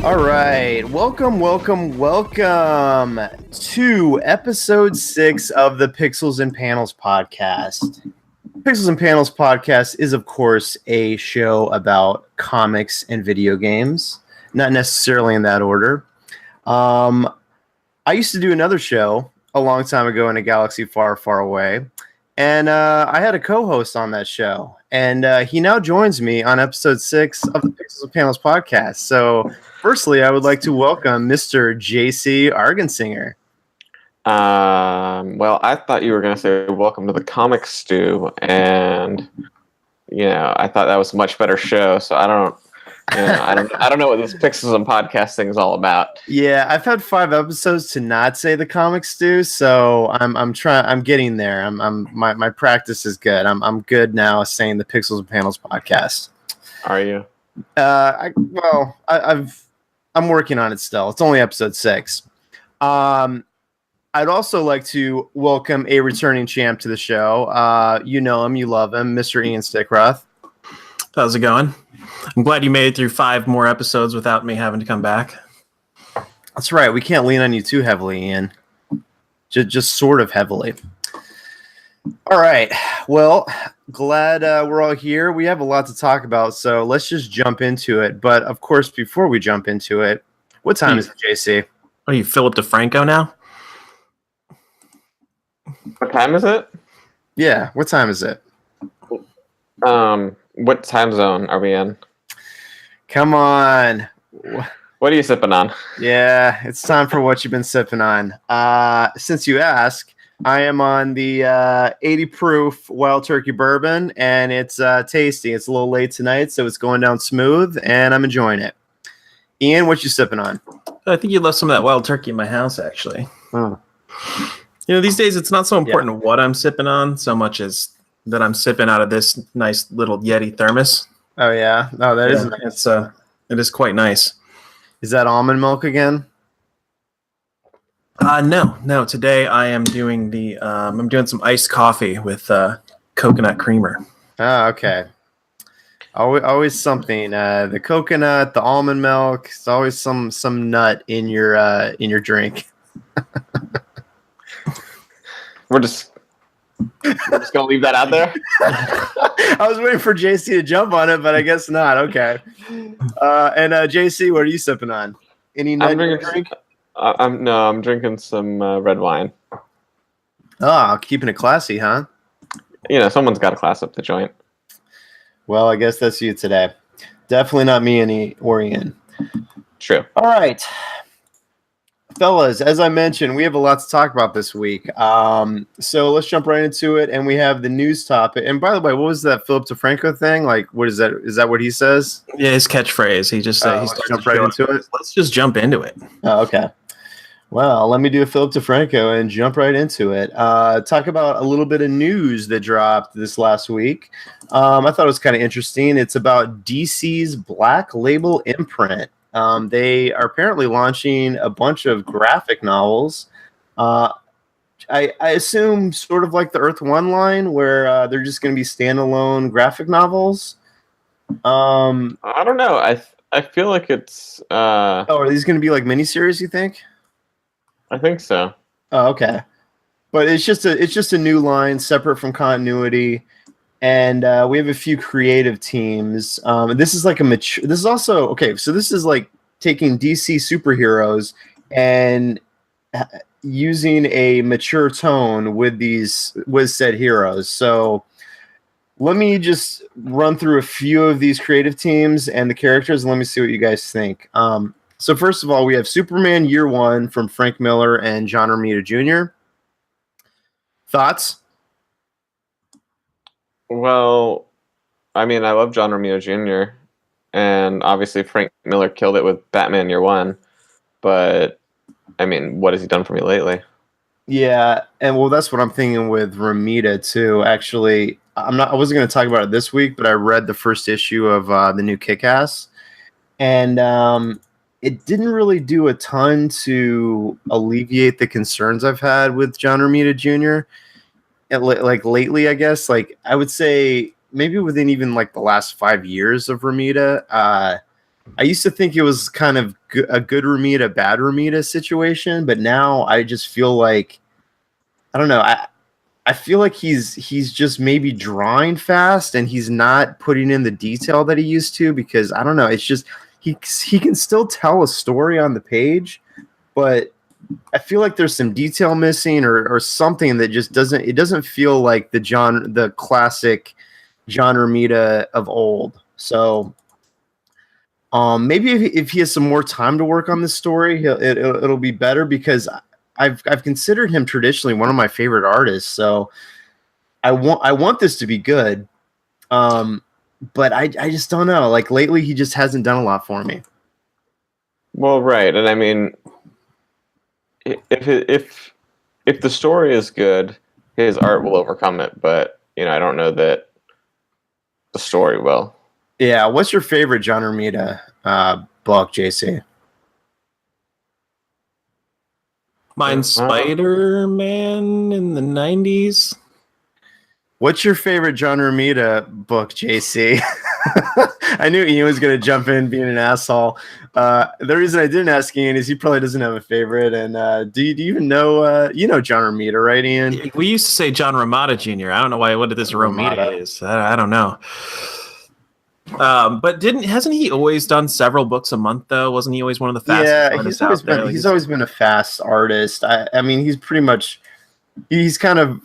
All right, welcome to episode 6 of the Pixels and Panels podcast. Pixels and Panels podcast is, of course, a show about comics and video games, not necessarily in that order. I used to do another show a long time ago in a galaxy far, far away, and I had a co-host on that show, and he now joins me on episode 6 of the Pixels and Panels podcast. So, firstly, I would like to welcome Mr. JC Argetsinger. Well, I thought you were going to say welcome to the comic stew, and I thought that was a much better show. So I don't know what this Pixels and podcast thing is all about. Yeah, I've had 5 episodes to not say the comic stew, so I'm trying. I'm getting there. My practice is good. I'm good now saying the Pixels and Panels podcast. Are you? I'm working on it still. It's only episode 6. I'd also like to welcome a returning champ to the show. You know him, you love him, Mr. Ian Stickroth. How's it going? I'm glad you made it through 5 more episodes without me having to come back. That's right. We can't lean on you too heavily, Ian. Just sort of heavily. All right. Well, glad we're all here. We have a lot to talk about, so let's just jump into it. But, of course, before we jump into it, what time is it, JC? Are you Philip DeFranco now? What time is it? Yeah, what time is it? What time zone are we in? Come on. What are you sipping on? Yeah, it's time for what you've been sipping on. Since you ask, I am on the 80 proof Wild Turkey Bourbon, and it's tasty. It's a little late tonight, so it's going down smooth, and I'm enjoying it. Ian, what you sipping on? I think you left some of that Wild Turkey in my house, actually. Oh. These days it's not so important what I'm sipping on so much as that I'm sipping out of this nice little Yeti thermos. Oh, yeah? Oh, that is nice. It is quite nice. Is that almond milk again? No. Today I am doing I'm doing some iced coffee with coconut creamer. Oh, okay. Always something. The coconut, the almond milk. It's always some nut in your drink. We're just gonna leave that out there. I was waiting for JC to jump on it, but I guess not. Okay. And JC, what are you sipping on? Any nut drink? I'm drinking some red wine. Oh, keeping it classy, huh? Someone's got to class up the joint. Well, I guess that's you today. Definitely not me or Ian. True. All right. Fellas, as I mentioned, we have a lot to talk about this week. So let's jump right into it. And we have the news topic. And by the way, what was that Philip DeFranco thing? Like, what is that? Is that what he says? Yeah, his catchphrase. He just he starts jump right into it. Let's just jump into it. Oh, okay. Well, let me do a Philip DeFranco and jump right into it. Talk about a little bit of news that dropped this last week. I thought it was kind of interesting. It's about DC's Black Label Imprint. They are apparently launching a bunch of graphic novels. I assume sort of like the Earth One line, where they're just going to be standalone graphic novels. I don't know. I feel like it's. Are these going to be like miniseries? You think? I think so. Oh, okay. But it's just a new line, separate from continuity. And we have a few creative teams. This is like this is also okay. So this is like taking DC superheroes and using a mature tone with said heroes. So let me just run through a few of these creative teams and the characters, and let me see what you guys think. So first of all, we have Superman Year One from Frank Miller and John Romita Jr. Thoughts? Well, I mean, I love John Romita Jr. and obviously Frank Miller killed it with Batman Year One. But I mean, what has he done for me lately? Yeah, and well, that's what I'm thinking with Romita too. Actually, I wasn't going to talk about it this week, but I read the first issue of the new Kick-Ass, and it didn't really do a ton to alleviate the concerns I've had with John Romita Jr. Like lately, I guess. Like I would say maybe within even like the last 5 years of Romita, I used to think it was kind of a good Romita, bad Romita situation, but now I just feel like I don't know. I feel like he's just maybe drawing fast and he's not putting in the detail that he used to, because I don't know. It's just he can still tell a story on the page, but I feel like there's some detail missing or something that just doesn't feel like the classic John Romita of old. So maybe if he has some more time to work on this story, it'll be better, because I've considered him traditionally one of my favorite artists. So I want this to be good. But I just don't know. Like lately, he just hasn't done a lot for me. Well, right, and I mean, if the story is good, his art will overcome it. But I don't know that the story will. Yeah. What's your favorite John Romita book, JC? Mine's Spider-Man in the 90s. What's your favorite John Romita book, JC? I knew Ian was going to jump in being an asshole. The reason I didn't ask Ian is he probably doesn't have a favorite. And do you even know John Romita, right, Ian? We used to say John Romita Jr. I don't know what this Romita is. I don't know. But hasn't he always done several books a month though? Wasn't he always one of the fastest artists out there? He's always been a fast artist. I mean, he's kind of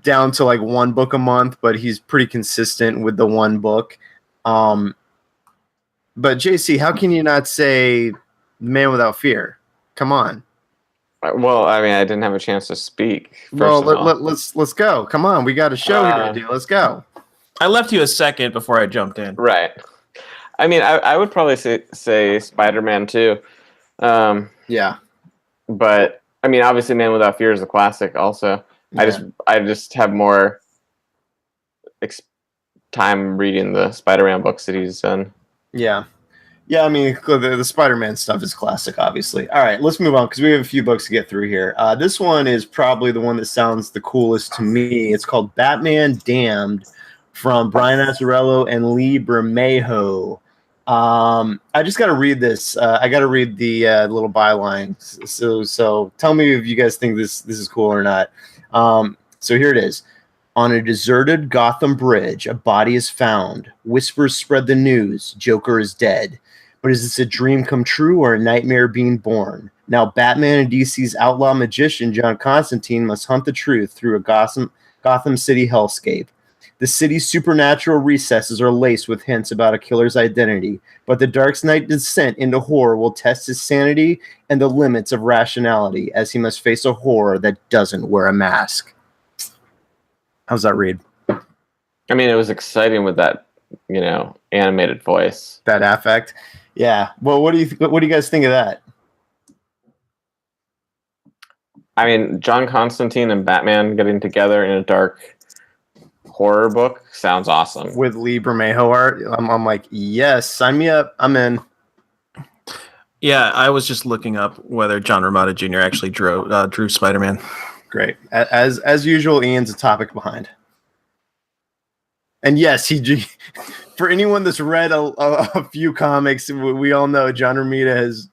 down to like one book a month, but he's pretty consistent with the one book. But JC, how can you not say Man Without Fear? Come on. Well, I mean, I didn't have a chance to speak. Let's go. Come on, we got a show here to do. Let's go. I left you a second before I jumped in. Right. I mean, I would probably say Spider-Man too. Yeah. But I mean, obviously, Man Without Fear is a classic. Also, Yeah. I just have more time reading the Spider-Man books that he's done. Yeah. I mean, the Spider-Man stuff is classic, obviously. All right, let's move on because we have a few books to get through here. This one is probably the one that sounds the coolest to me. It's called Batman Damned, from Brian Azzarello and Lee Bermejo. I just got to read this. I got to read the little byline. So tell me if you guys think this is cool or not. So here it is. On a deserted Gotham bridge, a body is found. Whispers spread the news. Joker is dead. But is this a dream come true or a nightmare being born? Now Batman and DC's outlaw magician John Constantine must hunt the truth through a Gotham City hellscape. The city's supernatural recesses are laced with hints about a killer's identity, but the Dark Knight's descent into horror will test his sanity and the limits of rationality as he must face a horror that doesn't wear a mask. How's that read? I mean, it was exciting with that, animated voice. That affect? Yeah. Well, what do you guys think of that? I mean, John Constantine and Batman getting together in a dark horror book sounds awesome. With Lee Bermejo art, I'm like, yes, sign me up. I'm in. Yeah, I was just looking up whether John Romita Jr. actually drew Spider-Man. Great. As usual, Ian's a topic behind. And yes, for anyone that's read a few comics, we all know John Romita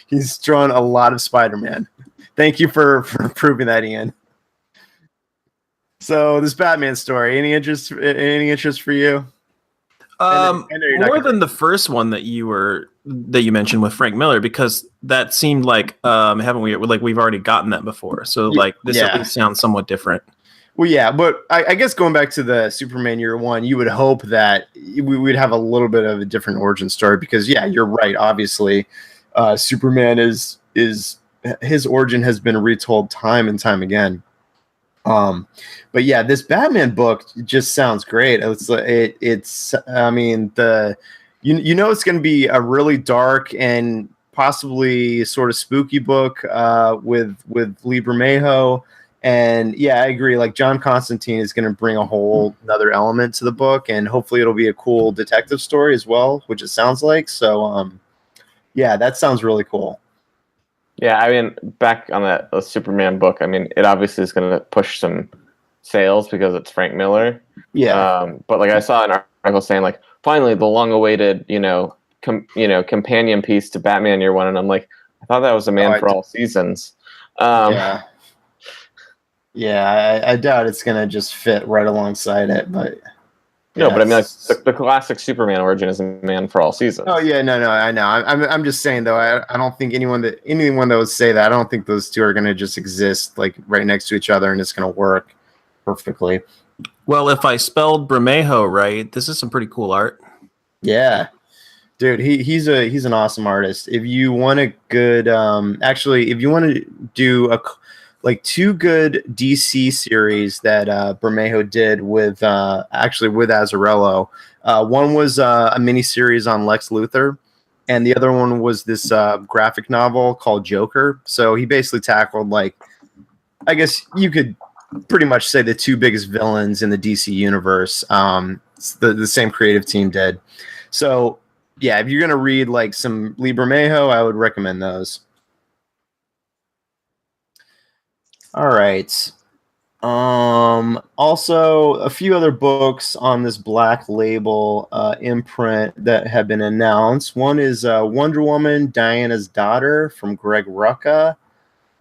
he's drawn a lot of Spider-Man. Thank you for proving that, Ian. So this Batman story, any interest for you? More than the first one that you mentioned with Frank Miller, because that seemed like we've already gotten that before. So this at least sounds somewhat different. Well, yeah, but I guess going back to the Superman Year One, you would hope that we would have a little bit of a different origin story because, yeah, you're right. Obviously, Superman is his origin has been retold time and time again. But yeah, this Batman book just sounds great. It's I mean, it's going to be a really dark and possibly sort of spooky book with Lee Bermejo. And yeah, I agree. Like John Constantine is going to bring a whole another element to the book, and hopefully it'll be a cool detective story as well, which it sounds like. So yeah, that sounds really cool. Yeah, I mean, back on that Superman book, I mean, it obviously is going to push some sales because it's Frank Miller. Yeah. But like I saw an article saying, like, finally, the long-awaited, companion piece to Batman Year One, and I'm like, I thought that was a Man for All Seasons. Yeah, I doubt it's gonna just fit right alongside it, but no, but I mean, like the classic Superman origin is a Man for All Seasons. Oh yeah, no, I know. I'm just saying though. I don't think anyone that would say that. I don't think those two are gonna just exist like right next to each other and it's gonna work perfectly. Well, if I spelled Bermejo right, this is some pretty cool art. Yeah, dude, he's an awesome artist. If you want a good, if you want to do two good DC series that Bermejo did with Azzarello, one was a mini series on Lex Luthor, and the other one was this graphic novel called Joker. So he basically tackled I guess you could pretty much say the two biggest villains in the DC universe. The same creative team did. So yeah, if you're gonna read some Lee Bermejo, I would recommend those. All right. Also, a few other books on this Black Label imprint that have been announced. One is Wonder Woman, Diana's Daughter from Greg Rucka.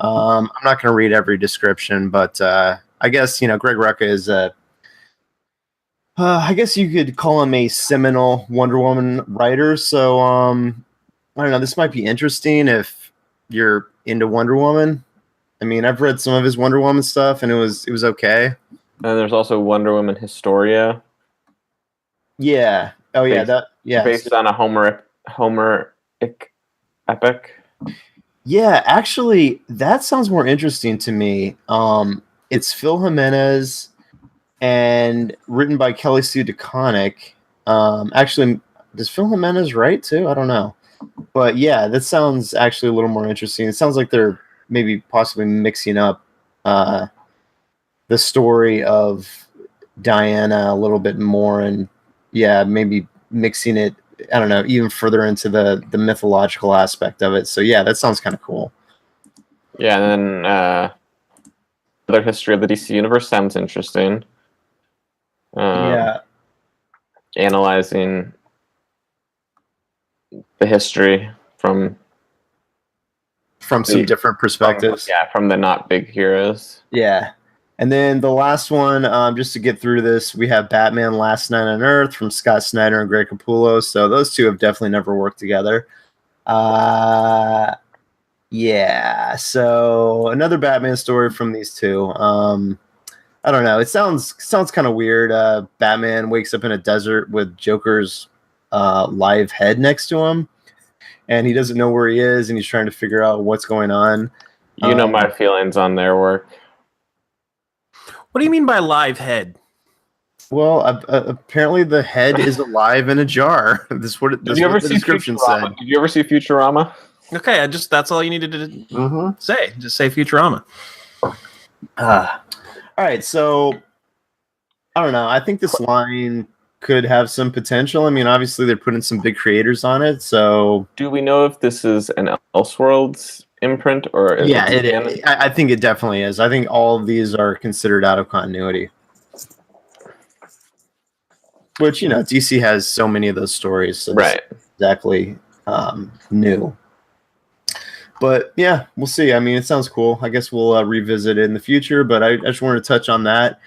I'm not going to read every description, but I guess, Greg Rucka is I guess you could call him a seminal Wonder Woman writer. So, I don't know. This might be interesting if you're into Wonder Woman. I mean, I've read some of his Wonder Woman stuff, and it was okay. And there's also Wonder Woman Historia. Yeah. Oh, yeah. Based on a Homeric epic. Yeah, actually, that sounds more interesting to me. It's Phil Jimenez and written by Kelly Sue DeConnick. Actually, does Phil Jimenez write too? I don't know. But yeah, that sounds actually a little more interesting. It sounds like they're maybe possibly mixing up the story of Diana a little bit more, and maybe mixing it, I don't know, even further into the mythological aspect of it. So yeah, that sounds kind of cool. Yeah, and then other history of the DC universe sounds interesting. Analyzing the history from some different perspectives. From the not big heroes. Yeah. And then the last one, just to get through this, we have Batman Last Night on Earth from Scott Snyder and Greg Capullo. So those two have definitely never worked together. Yeah. So another Batman story from these two. I don't know. It sounds kind of weird. Batman wakes up in a desert with Joker's live head next to him, and he doesn't know where he is, and he's trying to figure out what's going on. You know my feelings on their work. What do you mean by live head? Well, apparently the head is alive in a jar. That's what the description said. Did you ever see Futurama? Okay, that's all you needed to say. Just say Futurama. All right, so I don't know. I think this line could have some potential. I mean, obviously they're putting some big creators on it. So, do we know if this is an Elseworlds imprint or? I think it definitely is. I think all of these are considered out of continuity. Which, DC has so many of those stories, so right? Exactly new. But yeah, we'll see. I mean, it sounds cool. I guess we'll revisit it in the future. But I just wanted to touch on that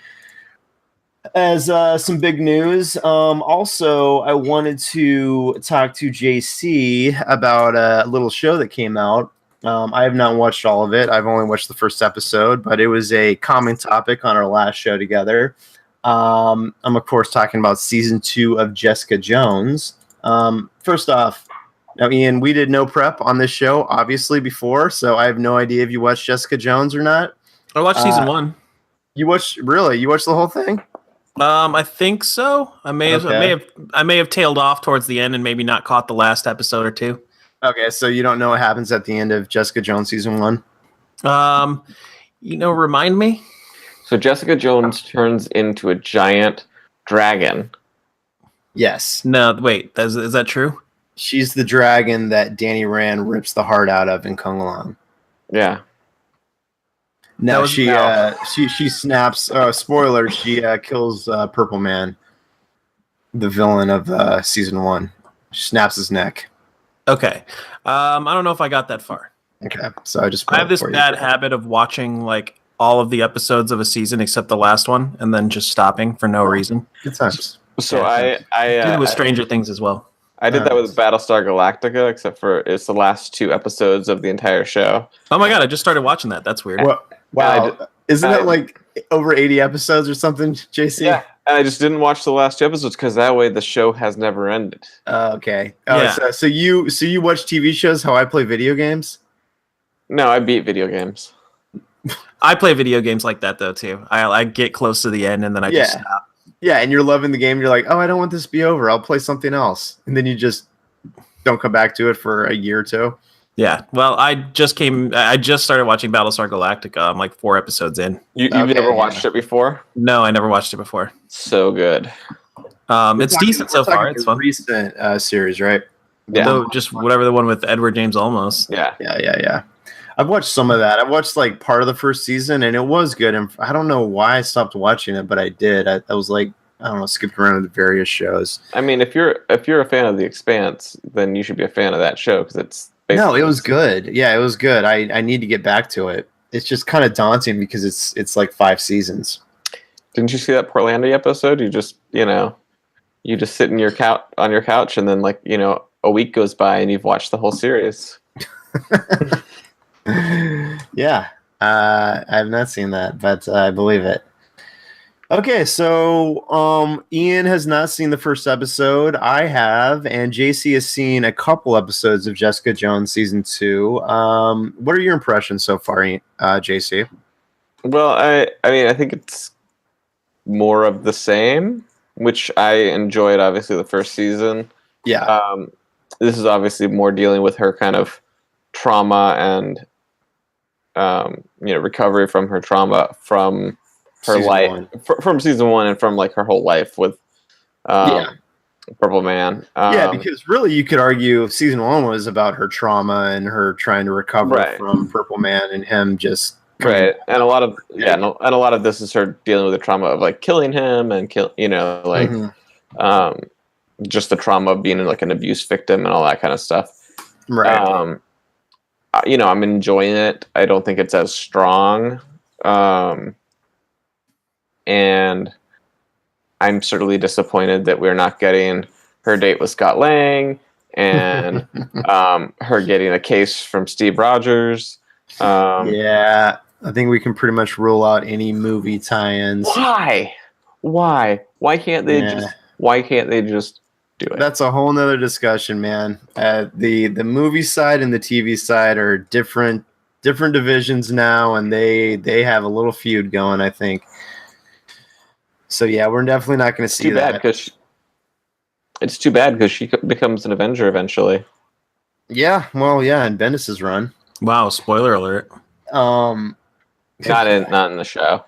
as some big news. Also, I wanted to talk to JC about a little show that came out. I have not watched all of it. I've only watched the first episode, but it was a common topic on our last show together. I'm, of course, talking about season 2 of Jessica Jones. First off, now, Ian, we did no prep on this show, obviously, before, so I have no idea if you watched Jessica Jones or not. I watched season 1. You watched the whole thing? I think so. I may have tailed off towards the end and maybe not caught the last episode or two. Okay, so you don't know what happens at the end of Jessica Jones season 1? Remind me. So Jessica Jones turns into a giant dragon. Yes. No, wait. Is that true? She's the dragon that Danny Rand rips the heart out of in Kung Lao. Yeah. No, she snaps. Spoiler: she kills Purple Man, the villain of season 1. snaps his neck. Okay. I don't know if I got that far. Okay, so I have this bad habit of watching like all of the episodes of a season except the last one, and then just stopping for no reason. Good times. So I did it with Stranger Things as well. I did that with Battlestar Galactica, except for it's the last 2 episodes of the entire show. Oh my god, I just started watching that. That's weird. Wow. Isn't it like over 80 episodes or something, JC? Yeah, and I just didn't watch the last 2 episodes because that way the show has never ended. Okay. So you watch TV shows how I play video games? No, I beat video games. I play video games like that though too. I get close to the end and then I just stop. Yeah, and you're loving the game. You're like, oh, I don't want this to be over. I'll play something else, and then you just don't come back to it for a year or 2. Yeah. Well, I just started watching Battlestar Galactica. I'm like 4 episodes in. You've never watched it before? No, I never watched it before. So good. It's decent so far. It's fun. Recent series, right? Yeah. So just whatever the one with Edward James Olmos. Yeah. I've watched some of that. I watched like part of the first season, and it was good. And I don't know why I stopped watching it, but I did. I was like, I don't know, skipped around to various shows. I mean, if you're a fan of The Expanse, then you should be a fan of that show because it's no, it was good. Yeah, it was good. I need to get back to it. It's just kind of daunting because it's like 5 seasons. Didn't you see that Portlandia episode? You just sit in your couch, and then like a week goes by and you've watched the whole series. Yeah, I have not seen that, but I believe it. Okay, so Ian has not seen the first episode. I have, and JC has seen a couple episodes of Jessica Jones season 2. What are your impressions so far, JC? Well, I mean, I think it's more of the same, which I enjoyed. Obviously, the first season. Yeah. This is obviously more dealing with her kind of trauma and recovery from her trauma from her life from season 1 and from like her whole life with Purple Man. Because really you could argue season 1 was about her trauma and her trying to recover from Purple Man and him just and a lot of this is her dealing with the trauma of like killing him and just the trauma of being like an abuse victim and all that kind of stuff. Right. I'm enjoying it. I don't think it's as strong. And I'm certainly disappointed that we're not getting her date with Scott Lang and her getting a case from Steve Rogers. I think we can pretty much rule out any movie tie-ins. Why can't they just do it? That's a whole nother discussion, man. The movie side and the TV side are different divisions now, and they have a little feud going, I think. So yeah, we're definitely not going to see that. It's too bad because she becomes an Avenger eventually. Yeah, well, yeah, in Bendis's run. Wow, spoiler alert. Not in the show.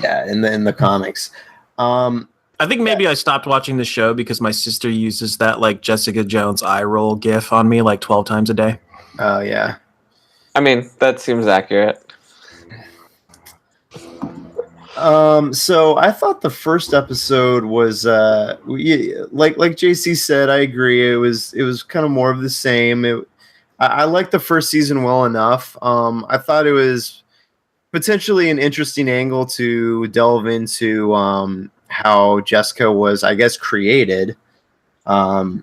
Yeah, in the comics. I think maybe I stopped watching the show because my sister uses that like Jessica Jones eye roll gif on me like 12 times a day. Oh yeah. I mean, that seems accurate. So I thought the first episode was like JC said, I agree. It was kind of more of the same. I liked the first season well enough. I thought it was potentially an interesting angle to delve into how Jessica was, I guess, created. I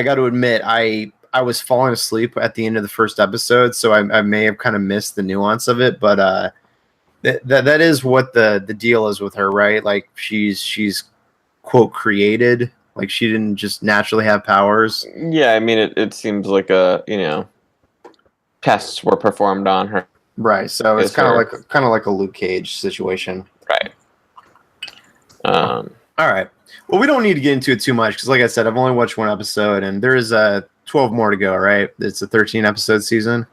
got to admit, I was falling asleep at the end of the first episode, so I may have kind of missed the nuance of it, but that is what the deal is with her, right? Like she's quote created, like she didn't just naturally have powers. Yeah, I mean it seems like tests were performed on her. Right. So it's kind of like a Luke Cage situation. Right. All right. Well, we don't need to get into it too much because, like I said, I've only watched 1 episode, and there is 12 more to go. Right? It's a 13-episode season.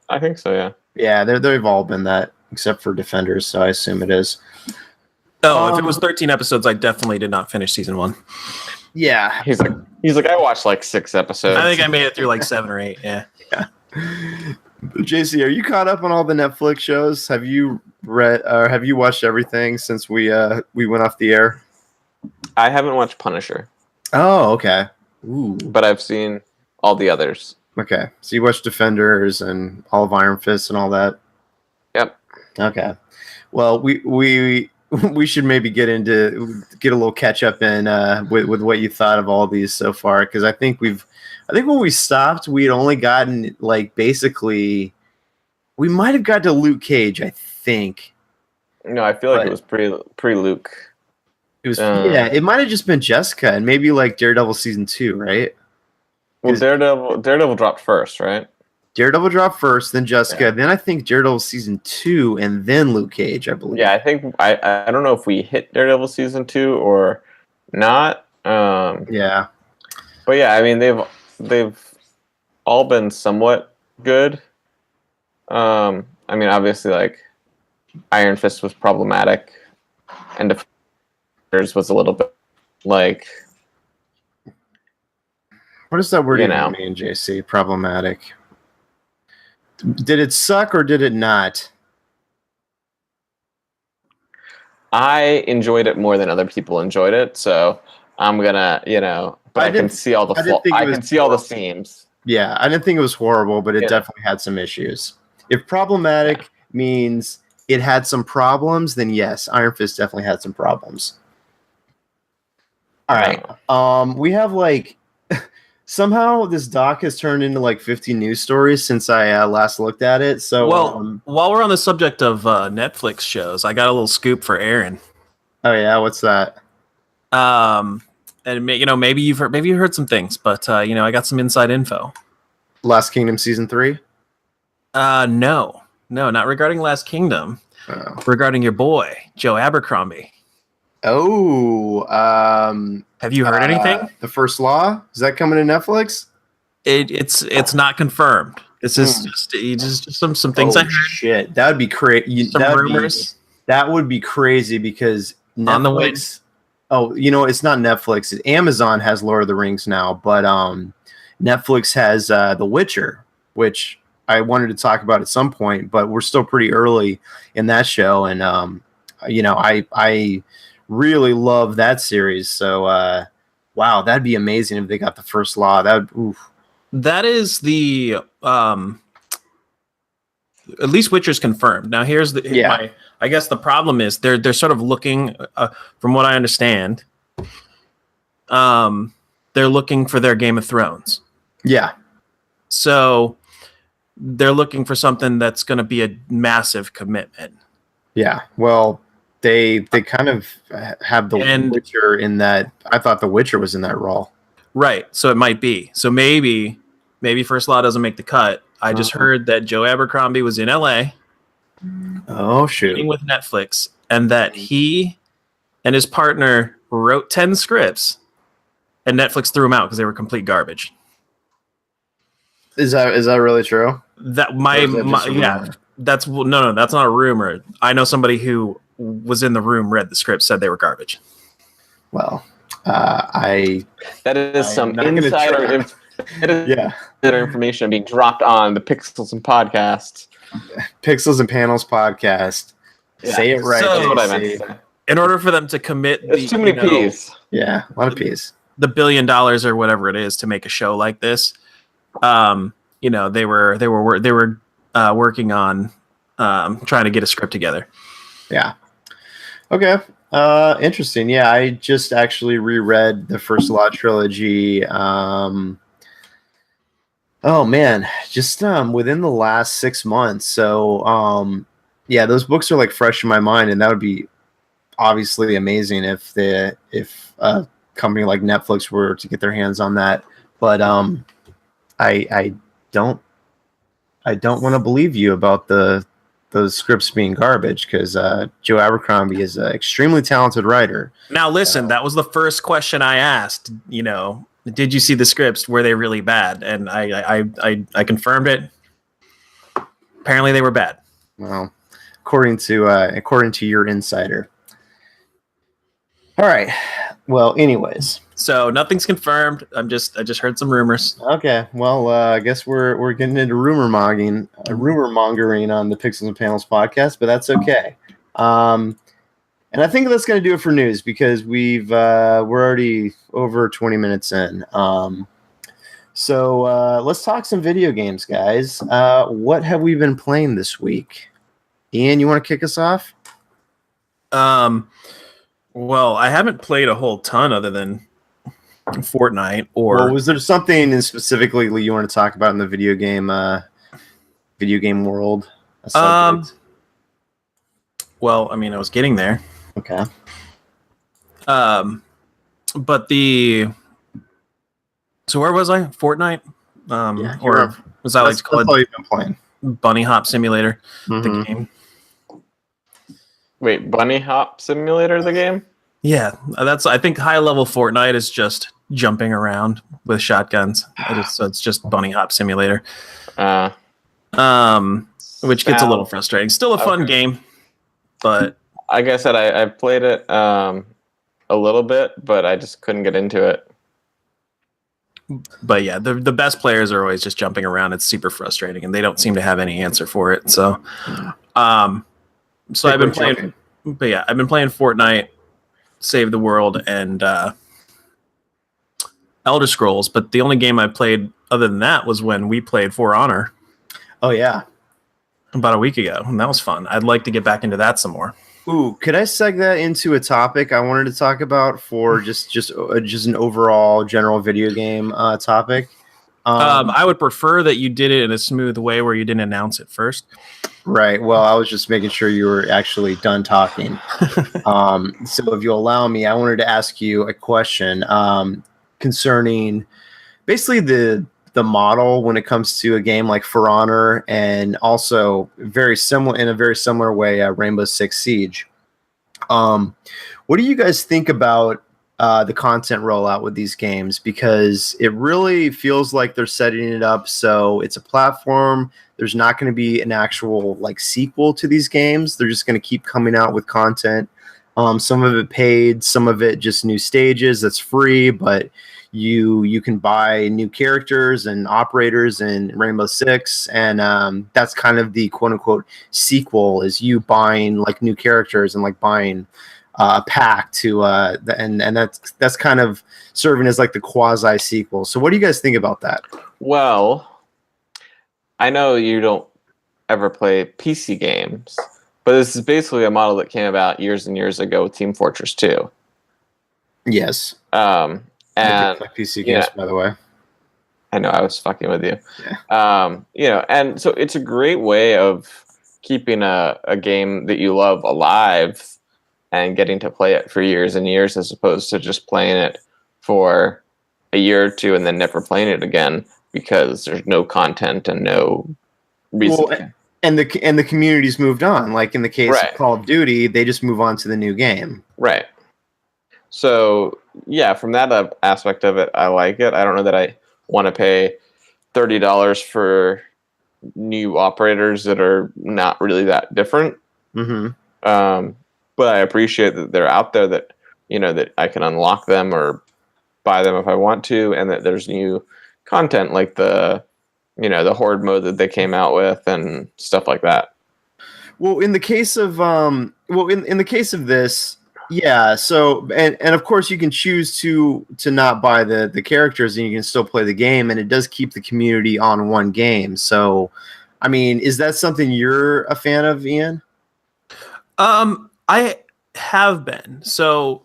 I think so. Yeah. Yeah, they've all been that, except for Defenders. So I assume it is. Oh, if it was 13 episodes, I definitely did not finish season 1. Yeah. He's like I watched like 6 episodes. I think I made it through like 7 or 8. Yeah. Yeah. JC, are you caught up on all the Netflix shows? Have you read or have you watched everything since we went off the air? I haven't watched Punisher. Oh, okay. Ooh. but I've seen all the others. Okay, so you watched Defenders and all of Iron Fist and all that. Yep. Okay. Well, we should maybe get a little catch up in with what you thought of all these so far, because I think when we stopped, we'd only gotten like basically we might have got to Luke Cage, I think. No, I feel like it was pre Luke. It was it might have just been Jessica and maybe like Daredevil season 2, right? Well, Daredevil dropped first, right? Daredevil dropped first, then Jessica, then I think Daredevil season 2, and then Luke Cage, I believe. Yeah, I think I don't know if we hit Daredevil season 2 or not. Yeah, but yeah, I mean they've all been somewhat good. I mean, obviously, like Iron Fist was problematic, and Defenders was a little bit like. What does that word even mean, JC? Problematic. Did it suck or did it not? I enjoyed it more than other people enjoyed it, so I'm gonna, but I can see all the I can see all the seams. Yeah, I didn't think it was horrible, but it definitely had some issues. If problematic means it had some problems, then yes, Iron Fist definitely had some problems. All right. We have like somehow this doc has turned into like 50 news stories since I last looked at it. So, while we're on the subject of Netflix shows, I got a little scoop for Aaron. Oh yeah, what's that? And maybe you've heard some things, but I got some inside info. Last Kingdom season 3? No, not regarding Last Kingdom. Regarding your boy Joe Abercrombie. Oh, have you heard anything? The First Law, is that coming to Netflix? It's not confirmed. This is just some things I heard. Shit, that would be crazy. Some rumors. That would be crazy because Netflix. On the way. Oh, it's not Netflix. Amazon has Lord of the Rings now, but Netflix has The Witcher, which I wanted to talk about at some point, but we're still pretty early in that show, and I really love that series. So, wow, that'd be amazing if they got The First Law. That is the at least Witcher's confirmed. Now, here's I guess the problem is they're sort of looking, from what I understand, they're looking for their Game of Thrones. Yeah. So they're looking for something that's going to be a massive commitment. Yeah. Well, they kind of have the Witcher in that. I thought the Witcher was in that role. Right. So it might be. So maybe First Law doesn't make the cut. I just heard that Joe Abercrombie was in LA. Oh, shoot. Meeting with Netflix, and that he and his partner wrote 10 scripts, and Netflix threw them out because they were complete garbage. Is that really true? That's that's not a rumor. I know somebody who was in the room, read the script, said they were garbage. Well, that is some insider information being dropped on the Pixels and Podcasts. Pixels and Panels podcast. Yeah. Say it right. That's what I meant to say. In order for them to commit, too many P's. Yeah, a lot of P's. The $1 billion or whatever it is to make a show like this, they were working on trying to get a script together. Yeah. Okay. Interesting. Yeah, I just actually reread the First Law trilogy. Oh man, just within the last 6 months. So yeah, those books are like fresh in my mind, and that would be obviously amazing if a company like Netflix were to get their hands on that. But I don't want to believe you about those scripts being garbage, because Joe Abercrombie is an extremely talented writer. Now listen, that was the first question I asked. Did you see the scripts? Were they really bad? And I confirmed it. Apparently they were bad. Well, according to your insider. All right. Well, anyways. So nothing's confirmed. I just heard some rumors. Okay. Well, I guess we're getting into rumor mongering on the Pixels and Panels podcast, but that's okay. And I think that's going to do it for news because we're already over 20 minutes in. So let's talk some video games, guys. What have we been playing this week? Ian, you want to kick us off? Well, I haven't played a whole ton other than Fortnite. Well, was there something specifically you want to talk about in the video game world? Well, I mean, I was getting there. Okay. But so where was I? Fortnite? Or was that like called? That's all you've been playing. Bunny Hop Simulator, the game. Wait, Bunny Hop Simulator, the game? Yeah, I think high level Fortnite is just jumping around with shotguns. So it's just Bunny Hop Simulator. Which gets a little frustrating. Still a fun game, but like I said, I played it a little bit, but I just couldn't get into it. But yeah, the best players are always just jumping around. It's super frustrating, and they don't seem to have any answer for it. So, I've been playing. But yeah, I've been playing Fortnite, Save the World, and Elder Scrolls. But the only game I played other than that was when we played For Honor. Oh yeah, about a week ago, and that was fun. I'd like to get back into that some more. Ooh, could I seg that into a topic I wanted to talk about for just an overall general video game topic? I would prefer that you did it in a smooth way where you didn't announce it first. Right. Well, I was just making sure you were actually done talking. So if you'll allow me, I wanted to ask you a question concerning basically the model when it comes to a game like For Honor, and also in a very similar way, Rainbow Six Siege. What do you guys think about the content rollout with these games? Because it really feels like they're setting it up so it's a platform. There's not going to be an actual like sequel to these games. They're just going to keep coming out with content. Some of it paid, some of it just new stages that's free, but you can buy new characters and operators in Rainbow Six, and that's kind of the quote unquote sequel, is you buying like new characters and like buying a pack to and that's kind of serving as like the quasi sequel. So what do you guys think about that? Well, I know you don't ever play PC games, but this is basically a model that came about years and years ago with Team Fortress 2. Yes. And like PC games, by the way. I know, I was fucking with you. Yeah. And so it's a great way of keeping a game that you love alive and getting to play it for years and years, as opposed to just playing it for a year or two and then never playing it again because there's no content and no reason. Well, and the community's moved on. Like in the case of Call of Duty, they just move on to the new game. Right. So yeah, from that aspect of it, I like it. I don't know that I want to pay $30 for new operators that are not really that different. Mm-hmm. But I appreciate that they're out there, that that I can unlock them or buy them if I want to, and that there's new content like the horde mode that they came out with and stuff like that. Well, in the case of in the case of this. Yeah, so and of course you can choose to not buy the characters, and you can still play the game, and it does keep the community on one game. So, I mean, is that something you're a fan of, Ian? I have been. So,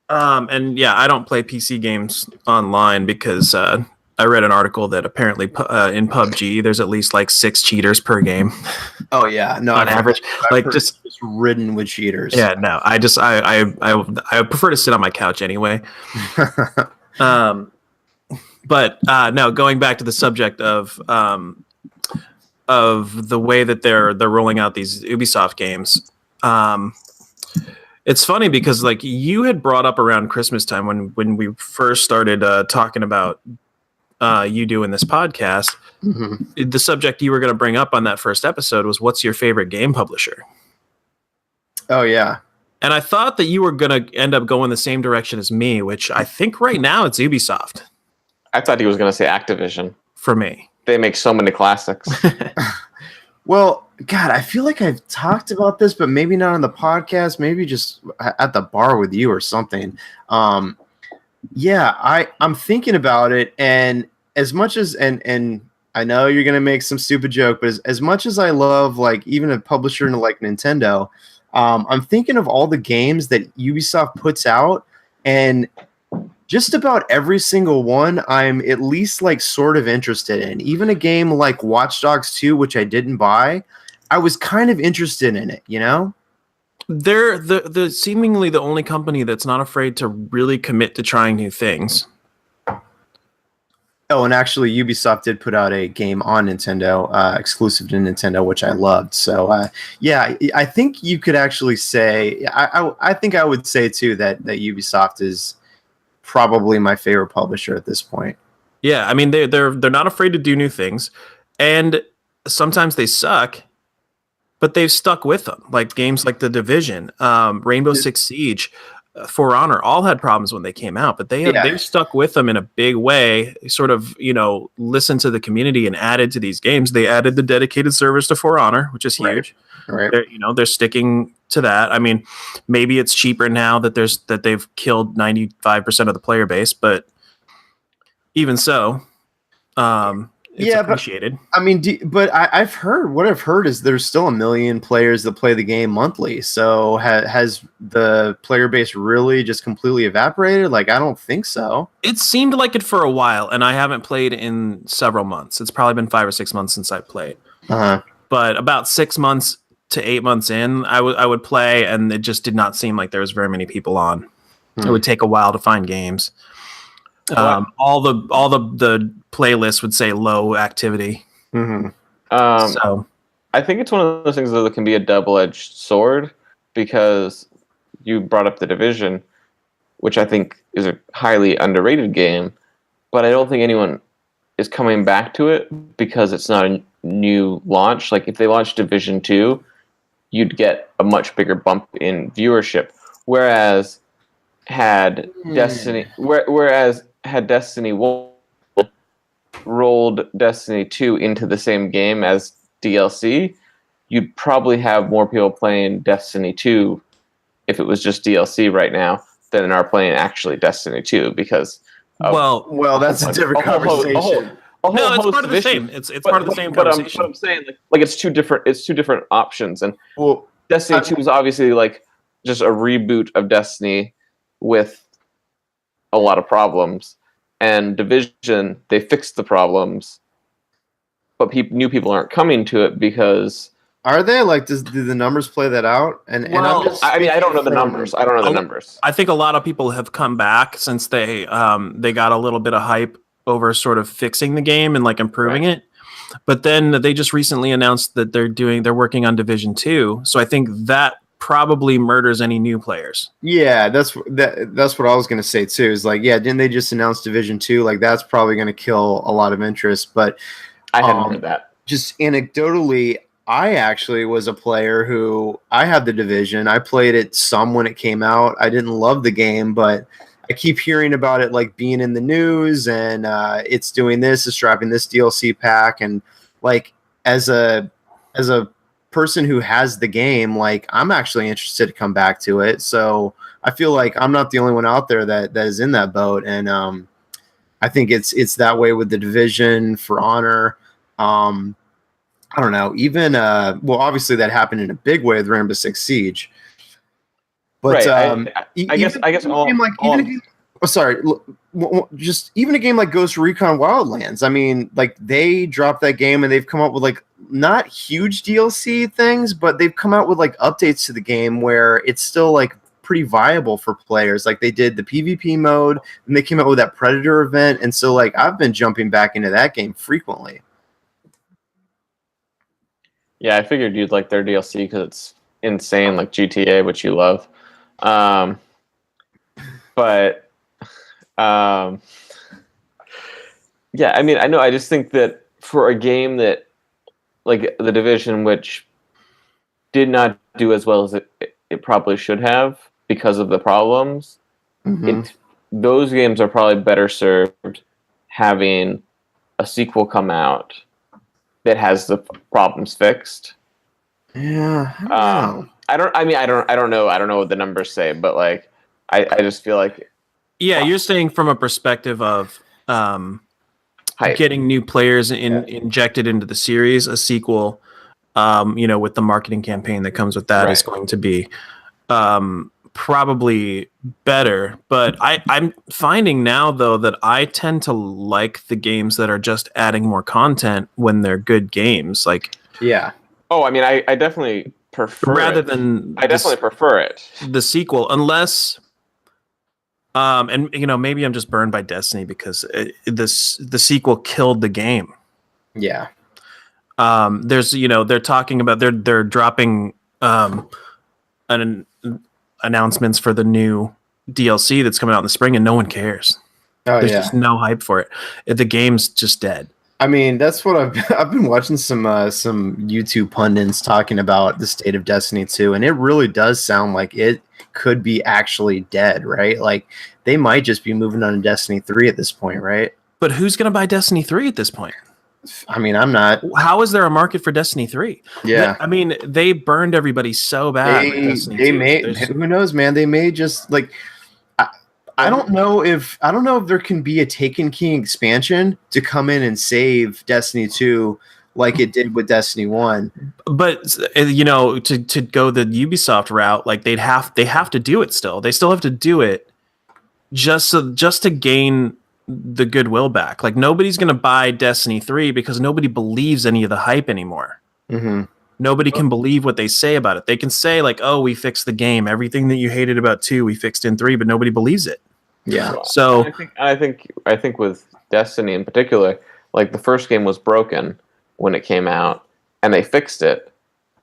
and yeah, I don't play PC games online because I read an article that apparently in PUBG there's at least like 6 cheaters per game. Oh yeah, no, on average, like just ridden with cheaters. Yeah, no, I prefer to sit on my couch anyway. But no, going back to the subject of the way that they're rolling out these Ubisoft games. It's funny because like you had brought up around Christmas time when we first started talking about you doing this podcast. Mm-hmm. The subject you were going to bring up on that first episode was, what's your favorite game publisher? Oh yeah. And I thought that you were going to end up going the same direction as me, which I think right now it's Ubisoft. I thought he was going to say Activision. For me. They make so many classics. Well, God, I feel like I've talked about this, but maybe not on the podcast, maybe just at the bar with you or something. Yeah, I'm thinking about it, and as much as and I know you're gonna make some stupid joke, but as much as I love like even a publisher like Nintendo, I'm thinking of all the games that Ubisoft puts out, and just about every single one I'm at least like sort of interested in. Even a game like Watch Dogs 2, which I didn't buy, I was kind of interested in it, you know? They're the seemingly the only company that's not afraid to really commit to trying new things. Oh, and actually Ubisoft did put out a game on Nintendo, exclusive to Nintendo, which I loved. So yeah, I think you could actually say I think I would say too that Ubisoft is probably my favorite publisher at this point. Yeah, I mean they're not afraid to do new things, and sometimes they suck, but they've stuck with them. Like games like The Division, Rainbow Six Siege, For Honor, all had problems when they came out, but they've stuck with them in a big way. Sort of listened to the community and added to these games. They added the dedicated servers to For Honor, which is huge. Right. They're sticking to that. I mean, maybe it's cheaper now that they've killed 95% of the player base, but even so, it's appreciated. But, I mean, but I've heard is there's still 1 million players that play the game monthly. So has the player base really just completely evaporated? Like, I don't think so. It seemed like it for a while, and I haven't played in several months. It's probably been 5 or 6 months since I played. But about 6 months to 8 months in, I would play, and it just did not seem like there was very many people on. It would take a while to find games. All the playlists would say low activity. So I think it's one of those things that can be a double-edged sword, because you brought up The Division, which I think is a highly underrated game, but I don't think anyone is coming back to it because it's not a new launch. Like if they launched Division 2, you'd get a much bigger bump in viewership. Whereas had Destiny 1 rolled Destiny 2 into the same game as DLC, you'd probably have more people playing Destiny 2 if it was just DLC right now than are playing actually Destiny 2. Because well, that's a different conversation. No, it's part of the same. It's part of the same conversation. But I'm saying like it's two different options, and Destiny 2 is obviously like just a reboot of Destiny with a lot of problems, and Division, they fixed the problems, but new people aren't coming to it because. Are they like? Do the numbers play that out? I don't know the numbers. I don't know the numbers. I think a lot of people have come back since they got a little bit of hype over sort of fixing the game and like improving it. But then they just recently announced that they're working on Division 2. So I think that probably murders any new players. Yeah, that's what I was going to say too. Is like, yeah, didn't they just announce Division 2? Like that's probably going to kill a lot of interest. But I hadn't heard that. Just anecdotally, I actually was a player who I had the Division. I played it some when it came out. I didn't love the game, but I keep hearing about it like being in the news, and it's doing this, it's dropping this DLC pack, and like as a person who has the game, like I'm actually interested to come back to it. So I feel like I'm not the only one out there that is in that boat, and I think it's that way with the Division, For Honor. I don't know, even obviously that happened in a big way with Rainbow Six Siege. But I guess just even a game like Ghost Recon Wildlands. I mean, like they dropped that game and they've come up with like not huge DLC things, but they've come out with like updates to the game where it's still like pretty viable for players. Like they did the PvP mode and they came out with that Predator event, and so like I've been jumping back into that game frequently. Yeah, I figured you'd like their DLC because it's insane, like GTA, which you love. But yeah, I mean, I just think that for a game that, like The Division, which did not do as well as it probably should have because of the problems, those games are probably better served having a sequel come out that has the problems fixed. Yeah. I don't know what the numbers say, but like, I just feel like. Yeah, you're saying from a perspective of getting new players injected into the series, a sequel, with the marketing campaign that comes with that is going to be probably better. But I'm finding now, though, that I tend to like the games that are just adding more content when they're good games. Like, yeah. Oh, I mean, I definitely prefer rather it. than I definitely prefer it. The sequel, unless. And maybe I'm just burned by Destiny because the sequel killed the game. Yeah. There's they're talking about they're dropping announcements for the new DLC that's coming out in the spring, and no one cares. There's just no hype for it. The game's just dead. I mean, that's what I've been watching some YouTube pundits talking about the state of Destiny 2, and it really does sound like it could be actually dead, right? Like they might just be moving on to Destiny 3 at this point, right? But who's going to buy Destiny 3 at this point? I mean, I'm not. How is there a market for Destiny 3? Yeah. I mean, they burned everybody so bad. They may, who knows, man? They may just like. I don't know if there can be a Taken King expansion to come in and save Destiny 2 like it did with Destiny 1. But to go the Ubisoft route, like they have to do it still. They still have to do it just to gain the goodwill back. Like nobody's going to buy Destiny 3 because nobody believes any of the hype anymore. Mm-hmm. Nobody can believe what they say about it. They can say like, "Oh, we fixed the game. Everything that you hated about 2, we fixed in 3," but nobody believes it. Yeah. So I think with Destiny in particular, like the first game was broken when it came out, and they fixed it,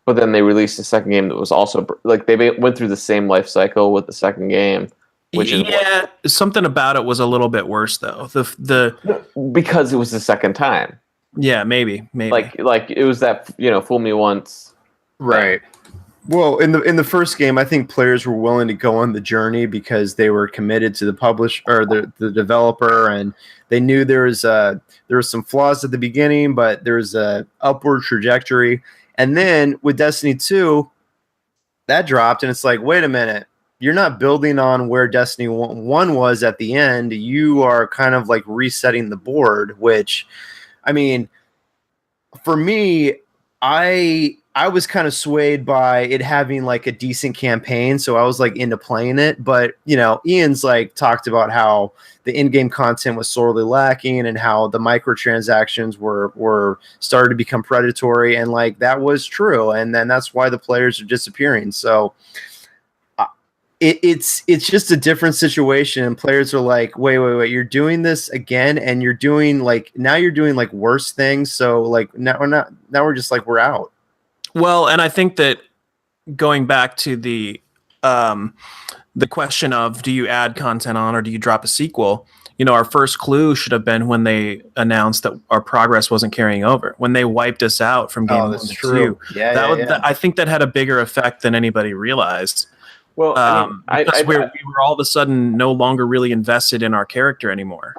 but then they released a second game that was also like they went through the same life cycle with the second game, which is something about it was a little bit worse though. Because it was the second time. Yeah, maybe. Like it was that fool me once. Right. Well, in the first game, I think players were willing to go on the journey because they were committed to the publisher or the developer, and they knew there was some flaws at the beginning, but there's a upward trajectory. And then with Destiny 2, that dropped, and it's like, wait a minute, you're not building on where Destiny 1 was at the end. You are kind of like resetting the board, which, I mean, for me, I was kind of swayed by it having like a decent campaign, so I was like into playing it. But Ian's like talked about how the in-game content was sorely lacking and how the microtransactions were started to become predatory, and like that was true. And then that's why the players are disappearing. So it's just a different situation, and players are like, wait, you're doing this again, and you're doing like worse things. So like now we're just like we're out. Well, and I think that going back to the question of do you add content on or do you drop a sequel, our first clue should have been when they announced that our progress wasn't carrying over, when they wiped us out from game 1 to 2. Yeah, I think that had a bigger effect than anybody realized. Well, because we were all of a sudden no longer really invested in our character anymore.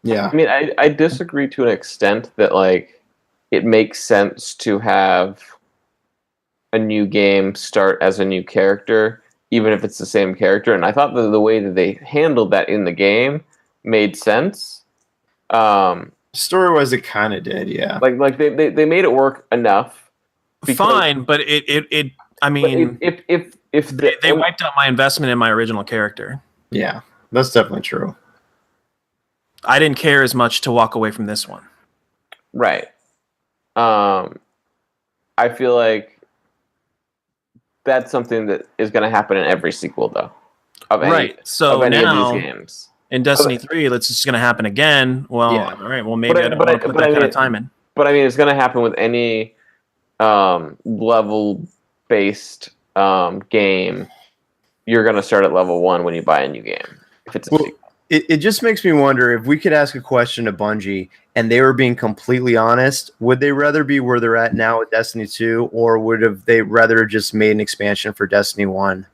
Yeah. I mean, I disagree to an extent that like it makes sense to have a new game start as a new character, even if it's the same character. And I thought that the way that they handled that in the game made sense. Story-wise, it kind of did, yeah. Like they made it work enough. Fine, but it I mean, if they wiped out my investment in my original character. Yeah, that's definitely true. I didn't care as much to walk away from this one. Right. I feel like that's something that is going to happen in every sequel, though. Of any of these games. In Destiny 3, it's just going to happen again. Well, all right. Well, maybe I don't want to put that kind of time in. But I mean, it's going to happen with any level-based game. You're going to start at level 1 when you buy a new game. If it's a sequel. It just makes me wonder if we could ask a question to Bungie and they were being completely honest, would they rather be where they're at now with Destiny 2, or would they rather just made an expansion for Destiny 1?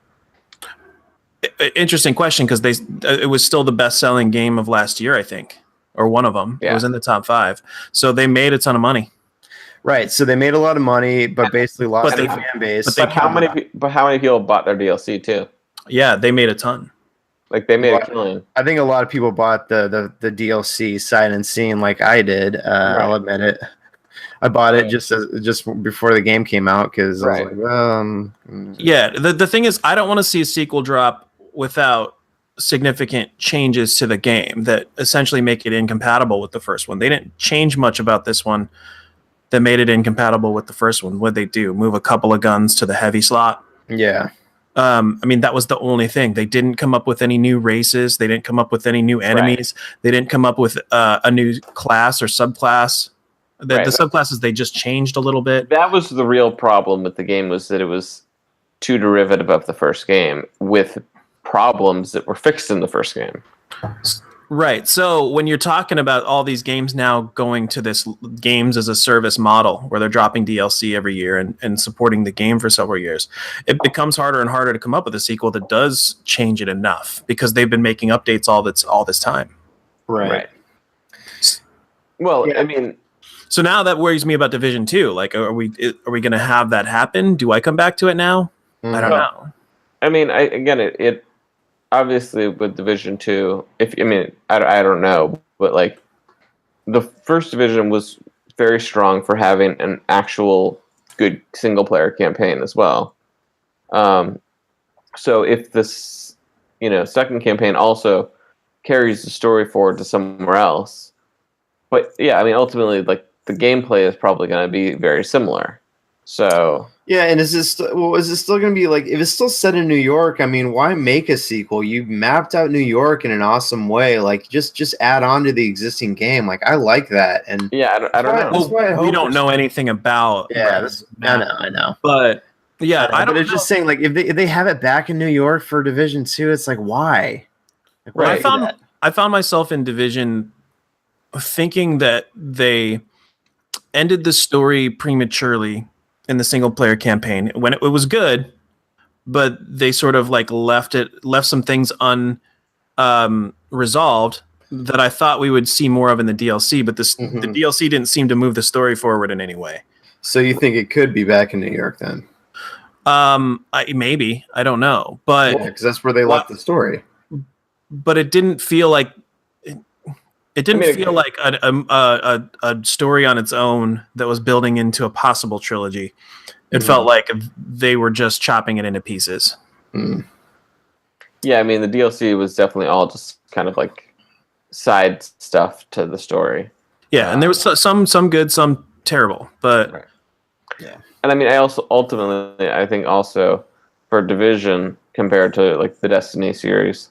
Interesting question, because it was still the best-selling game of last year, I think, or one of them. Yeah. It was in the top 5. So they made a ton of money. Right. So they made a lot of money, but basically lost their fan base. But how many people bought their DLC too? Yeah, they made a ton. Like they made a killing. I think a lot of people bought the DLC sight unseen, like I did. I'll admit it. I bought it just before the game came out because I was like, yeah. The thing is, I don't want to see a sequel drop without significant changes to the game that essentially make it incompatible with the first one. They didn't change much about this one that made it incompatible with the first one. What'd they do? Move a couple of guns to the heavy slot? Yeah. I mean, that was the only thing. They didn't come up with any new races. They didn't come up with any new enemies. Right. They didn't come up with a new class or subclass. The subclasses, they just changed a little bit. That was the real problem with the game, was that it was too derivative of the first game with problems that were fixed in the first game. Right. So when you're talking about all these games now going to this games as a service model where they're dropping DLC every year and supporting the game for several years, it becomes harder and harder to come up with a sequel that does change it enough because they've been making updates all this time. Right. Well, yeah. I mean, so now that worries me about Division 2. Like, are we going to have that happen? Do I come back to it now? I don't know. I mean, it obviously with Division 2, I don't know, but like the first Division was very strong for having an actual good single player campaign as well. So if this, second campaign also carries the story forward to somewhere else, but yeah, I mean, ultimately, like the gameplay is probably going to be very similar. So yeah, and is it still going to be like, if it's still set in New York? I mean, why make a sequel? You mapped out New York in an awesome way. Like, just add on to the existing game. Like, I like that. And yeah, I don't know. Well, we don't know anything about. Yeah, I know. But yeah, I don't. But it's just saying, like, if they have it back in New York for Division 2, it's like, why? Like, right. I found myself in Division thinking that they ended the story prematurely in the single player campaign when it was good, but they sort of like left some things resolved that I thought we would see more of in the DLC, but the DLC didn't seem to move the story forward in any way. So you think it could be back in New York then? Maybe, I don't know, but because that's where they left the story. But it didn't feel like like a story on its own that was building into a possible trilogy. It felt like they were just chopping it into pieces. Mm. Yeah, I mean, the DLC was definitely all just kind of like side stuff to the story. Yeah, and there was some good, some terrible, but right. Yeah. And I mean, I think also for Division compared to like the Destiny series,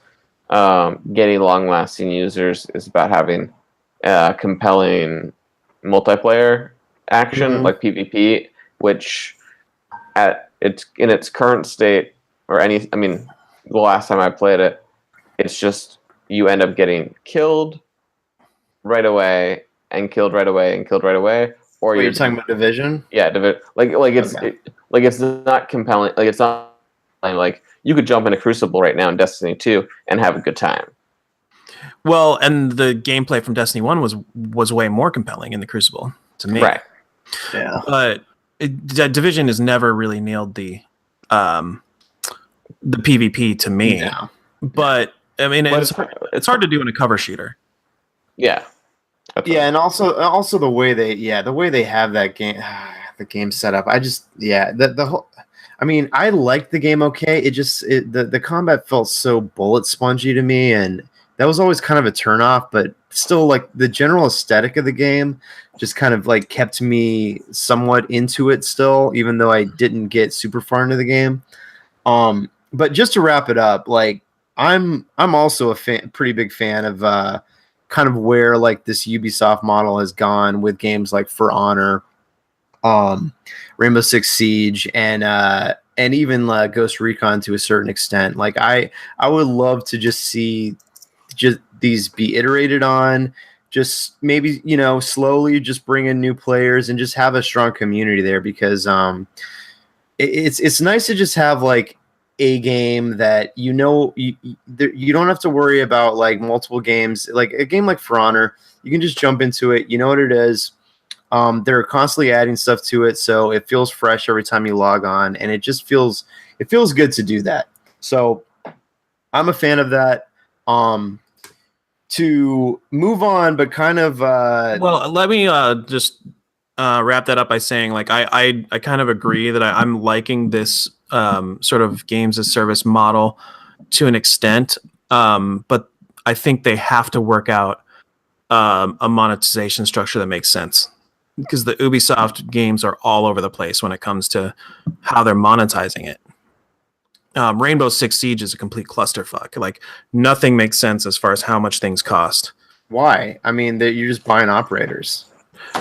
getting long-lasting users is about having compelling multiplayer action like PvP, which in its current state, the last time I played it, it's just you end up getting killed right away and killed right away and killed right away. Or you're talking about Division? Yeah, it's not compelling. Like it's not like you could jump into Crucible right now in Destiny 2 and have a good time. Well, and the gameplay from Destiny 1 was way more compelling in the Crucible to me. Right. Yeah. But Division has never really nailed the PvP to me. No. But I mean, it's hard to do in a cover shooter. Yeah. Yeah, and also the way they have that game, the game set up. The whole. I mean, I liked the game okay. The combat felt so bullet spongy to me, and that was always kind of a turnoff. But still, like the general aesthetic of the game just kind of like kept me somewhat into it still, even though I didn't get super far into the game. But just to wrap it up, like I'm also a pretty big fan of kind of where like this Ubisoft model has gone with games like For Honor, Rainbow Six Siege, and even Ghost Recon to a certain extent. Like I would love to just see these be iterated on, just maybe slowly just bring in new players and just have a strong community there, because it's nice to just have like a game that you don't have to worry about like multiple games. Like a game like For Honor, you can just jump into it, you know what it is. They're constantly adding stuff to it, so it feels fresh every time you log on, and it just feels good to do that. So I'm a fan of that. To move on, but kind of well, let me just wrap that up by saying, like, I kind of agree that I'm liking this sort of games as service model to an extent, but I think they have to work out a monetization structure that makes sense, because the Ubisoft games are all over the place when it comes to how they're monetizing it. Rainbow Six Siege is a complete clusterfuck. Like, nothing makes sense as far as how much things cost. Why? I mean, you're just buying operators.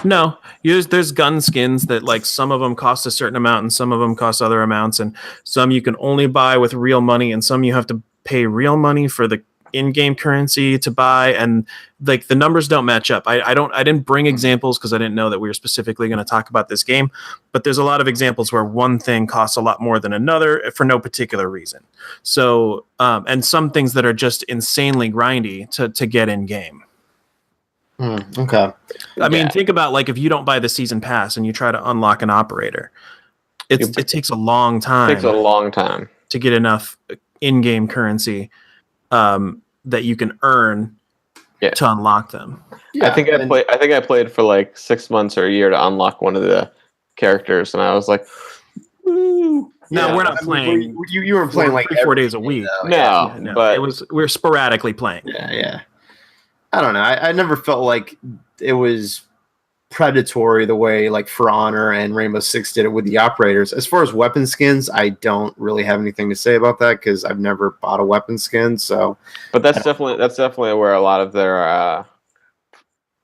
No, there's gun skins that, like, some of them cost a certain amount and some of them cost other amounts, and some you can only buy with real money, and some you have to pay real money for the in-game currency to buy, and like the numbers don't match up. I didn't bring examples because I didn't know that we were specifically going to talk about this game, but there's a lot of examples where one thing costs a lot more than another for no particular reason. So and some things that are just insanely grindy to get in game. Okay. I mean, think about, like, if you don't buy the season pass and you try to unlock an operator, it takes a long time. It takes a long time to get enough in-game currency that you can earn to unlock them. Yeah, I think I played for like 6 months or a year to unlock one of the characters, and I was like, "Woo!" No, we're not playing. You were playing like 3-4 days a week. No, but we're sporadically playing. Yeah. I don't know. I never felt like it was predatory the way like For Honor and Rainbow Six did it with the operators. As far as weapon skins, I don't really have anything to say about that because I've never bought a weapon skin. So, but that's definitely where a lot of their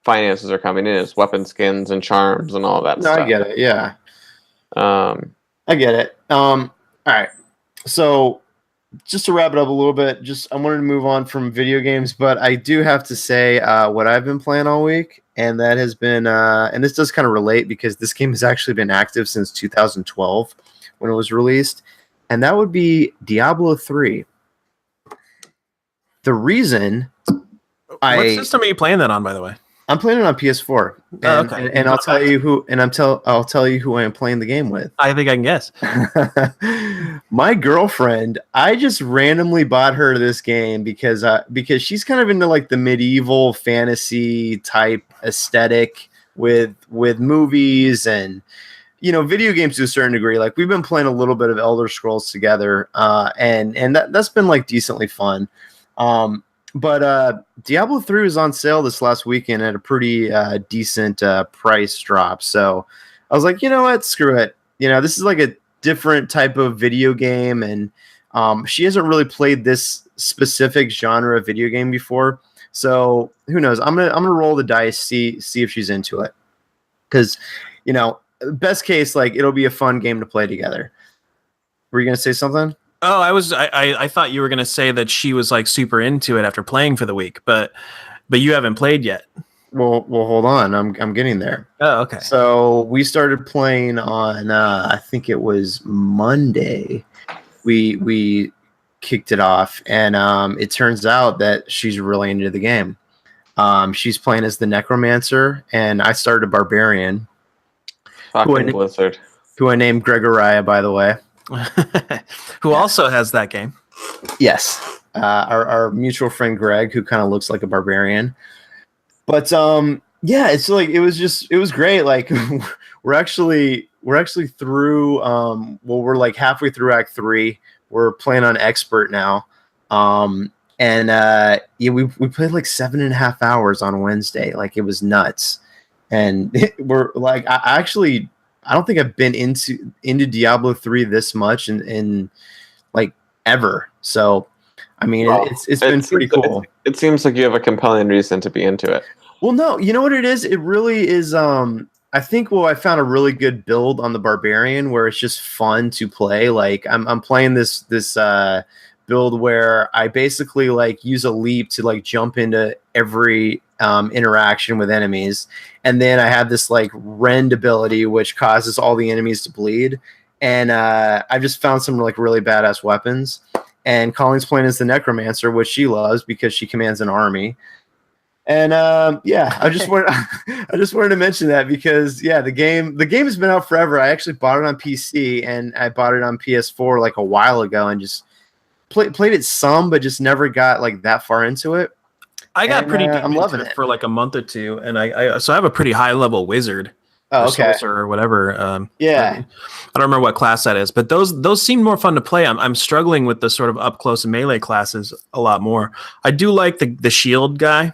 finances are coming in, is weapon skins and charms and all that stuff. I get it. Yeah. I get it. All right. So, just to wrap it up a little bit, I wanted to move on from video games, but I do have to say what I've been playing all week, and that has been, and this does kind of relate because this game has actually been active since 2012 when it was released, and that would be Diablo 3. The reason What system are you playing that on, by the way? I'm playing it on PS4, and, okay. and I'll tell you who, and I'll tell you who I am playing the game with. I think I can guess. My girlfriend, I just randomly bought her this game because she's kind of into like the medieval fantasy type aesthetic with movies and video games to a certain degree. Like, we've been playing a little bit of Elder Scrolls together, and that's been like decently fun. But Diablo 3 was on sale this last weekend at a pretty decent price drop. So I was like, you know what? Screw it. This is like a different type of video game, and she hasn't really played this specific genre of video game before. So who knows? I'm gonna roll the dice, see if she's into it. Because best case, like, it'll be a fun game to play together. Were you gonna say something? Oh, I thought you were going to say that she was like super into it after playing for the week, but you haven't played yet. Well, hold on. I'm getting there. Oh, okay. So we started playing on I think it was Monday. We kicked it off, and it turns out that she's really into the game. She's playing as the Necromancer, and I started a Barbarian. Fucking Blizzard. Who I named Gregoria, by the way. Who also has that game. Yes. Our mutual friend Greg, who kind of looks like a barbarian. But yeah, it's like it was great. Like we're actually through we're like halfway through Act 3. We're playing on expert now. And yeah, we played like 7.5 hours on Wednesday. Like, it was nuts. And we're like, I don't think I've been into Diablo 3 this much in like ever. So, I mean, it's been pretty cool. It seems like you have a compelling reason to be into it. Well, no, you know what it is? It really is. I think I found a really good build on the Barbarian where it's just fun to play. Like, I'm playing this build where I basically like use a leap to like jump into every interaction with enemies, and then I have this like rend ability which causes all the enemies to bleed, and I've just found some like really badass weapons. And Colleen's playing as the Necromancer, which she loves because she commands an army, And I just wanted to mention that because the game has been out forever. I actually bought it on PC and I bought it on PS4 like a while ago and just played it some, but just never got like that far into it. I got pretty deep I'm loving into it for like a month or two, and I have a pretty high level wizard. Oh, okay. Or whatever. I don't remember what class that is, but those seem more fun to play. I'm struggling with the sort of up close and melee classes a lot more. I do like the shield guy.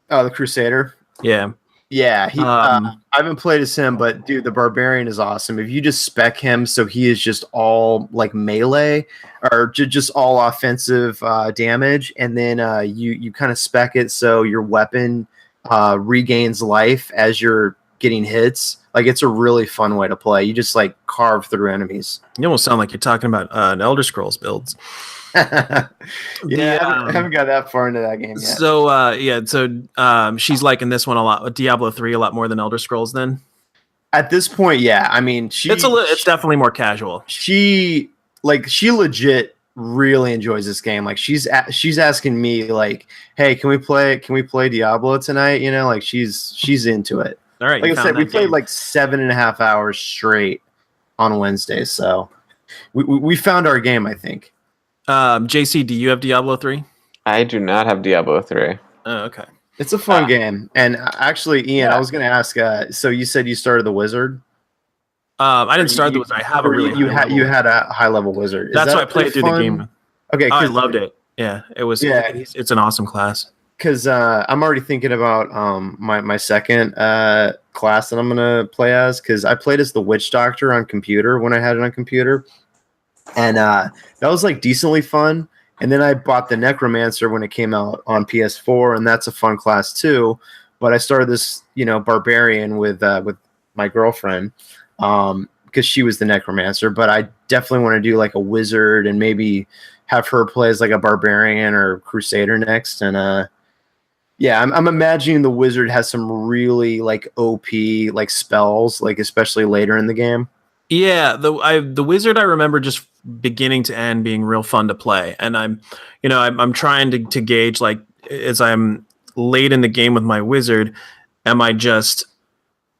Oh, the Crusader. Yeah. Yeah, I haven't played as him, but dude, the Barbarian is awesome. If you just spec him so he is just all like melee or just all offensive damage, and then you kind of spec it so your weapon regains life as you're getting hits. Like, it's a really fun way to play. You just like carve through enemies. You almost sound like you're talking about an Elder Scrolls builds. I haven't got that far into that game yet. So she's liking this one a lot, Diablo 3 a lot more than Elder Scrolls then? At this point, yeah. I mean, it's definitely more casual. She legit really enjoys this game. Like, she's asking me like, "Hey, can we play Diablo tonight?" You know, like she's into it. All right. Like I said, we played like 7.5 hours straight on Wednesday, so we found our game, I think. JC, do you have Diablo 3? I do not have Diablo 3. Oh, okay. It's a fun game. And actually, Ian, I was going to ask, so you said you started the wizard? I didn't start the wizard. I have a really you had a high-level wizard. That's why I played through the game. Okay. I loved it. Yeah, it was. Yeah. It's an awesome class. Because I'm already thinking about my second class that I'm going to play as, because I played as the Witch Doctor on computer when I had it on computer. And that was like decently fun. And then I bought the Necromancer when it came out on PS4, and that's a fun class too. But I started this, Barbarian with my girlfriend because she was the Necromancer. But I definitely want to do like a Wizard and maybe have her play as like a Barbarian or Crusader next. And I'm imagining the Wizard has some really like OP like spells, like especially later in the game. Yeah, the Wizard I remember just beginning to end being real fun to play, and I'm trying to gauge, like, as I'm late in the game with my Wizard, am I just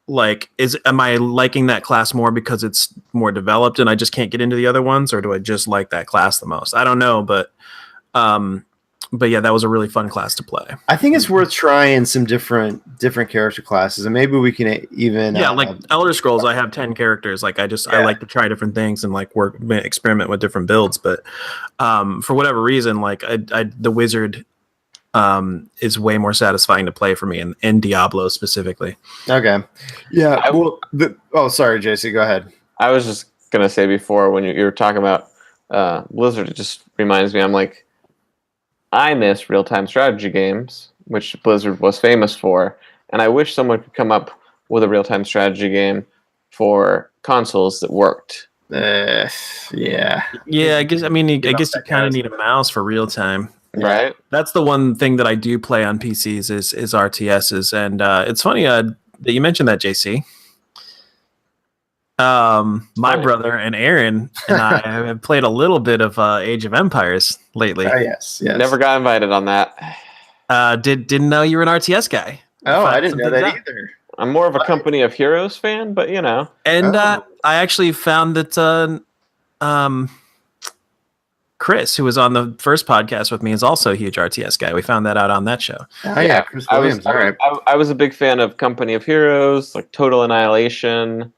like am I liking that class more because it's more developed and I just can't get into the other ones, or do I just like that class the most? I don't know, but yeah, that was a really fun class to play. I think it's worth trying some different character classes, and maybe we can even like Elder Scrolls. I have 10 characters. Like I like to try different things and like experiment with different builds. But for whatever reason, like the Wizard is way more satisfying to play for me, in Diablo specifically. Okay, yeah. Sorry, JC, go ahead. I was just gonna say before when you were talking about Blizzard, it just reminds me. I'm like, I miss real-time strategy games, which Blizzard was famous for, and I wish someone could come up with a real-time strategy game for consoles that worked. Yeah. I guess you kind of need a mouse for real-time. Right? That's the one thing that I do play on PCs is RTSs, and it's funny that you mentioned that, JC. My brother and Aaron and I have played a little bit of Age of Empires lately. Yes. Never got invited on that. Didn't know you were an RTS guy. Oh, I didn't know that either. I'm more of a Company of Heroes fan, but And I actually found that Chris, who was on the first podcast with me, is also a huge RTS guy. We found that out on that show. Oh yeah, Chris Williams. I was a big fan of Company of Heroes, like Total Annihilation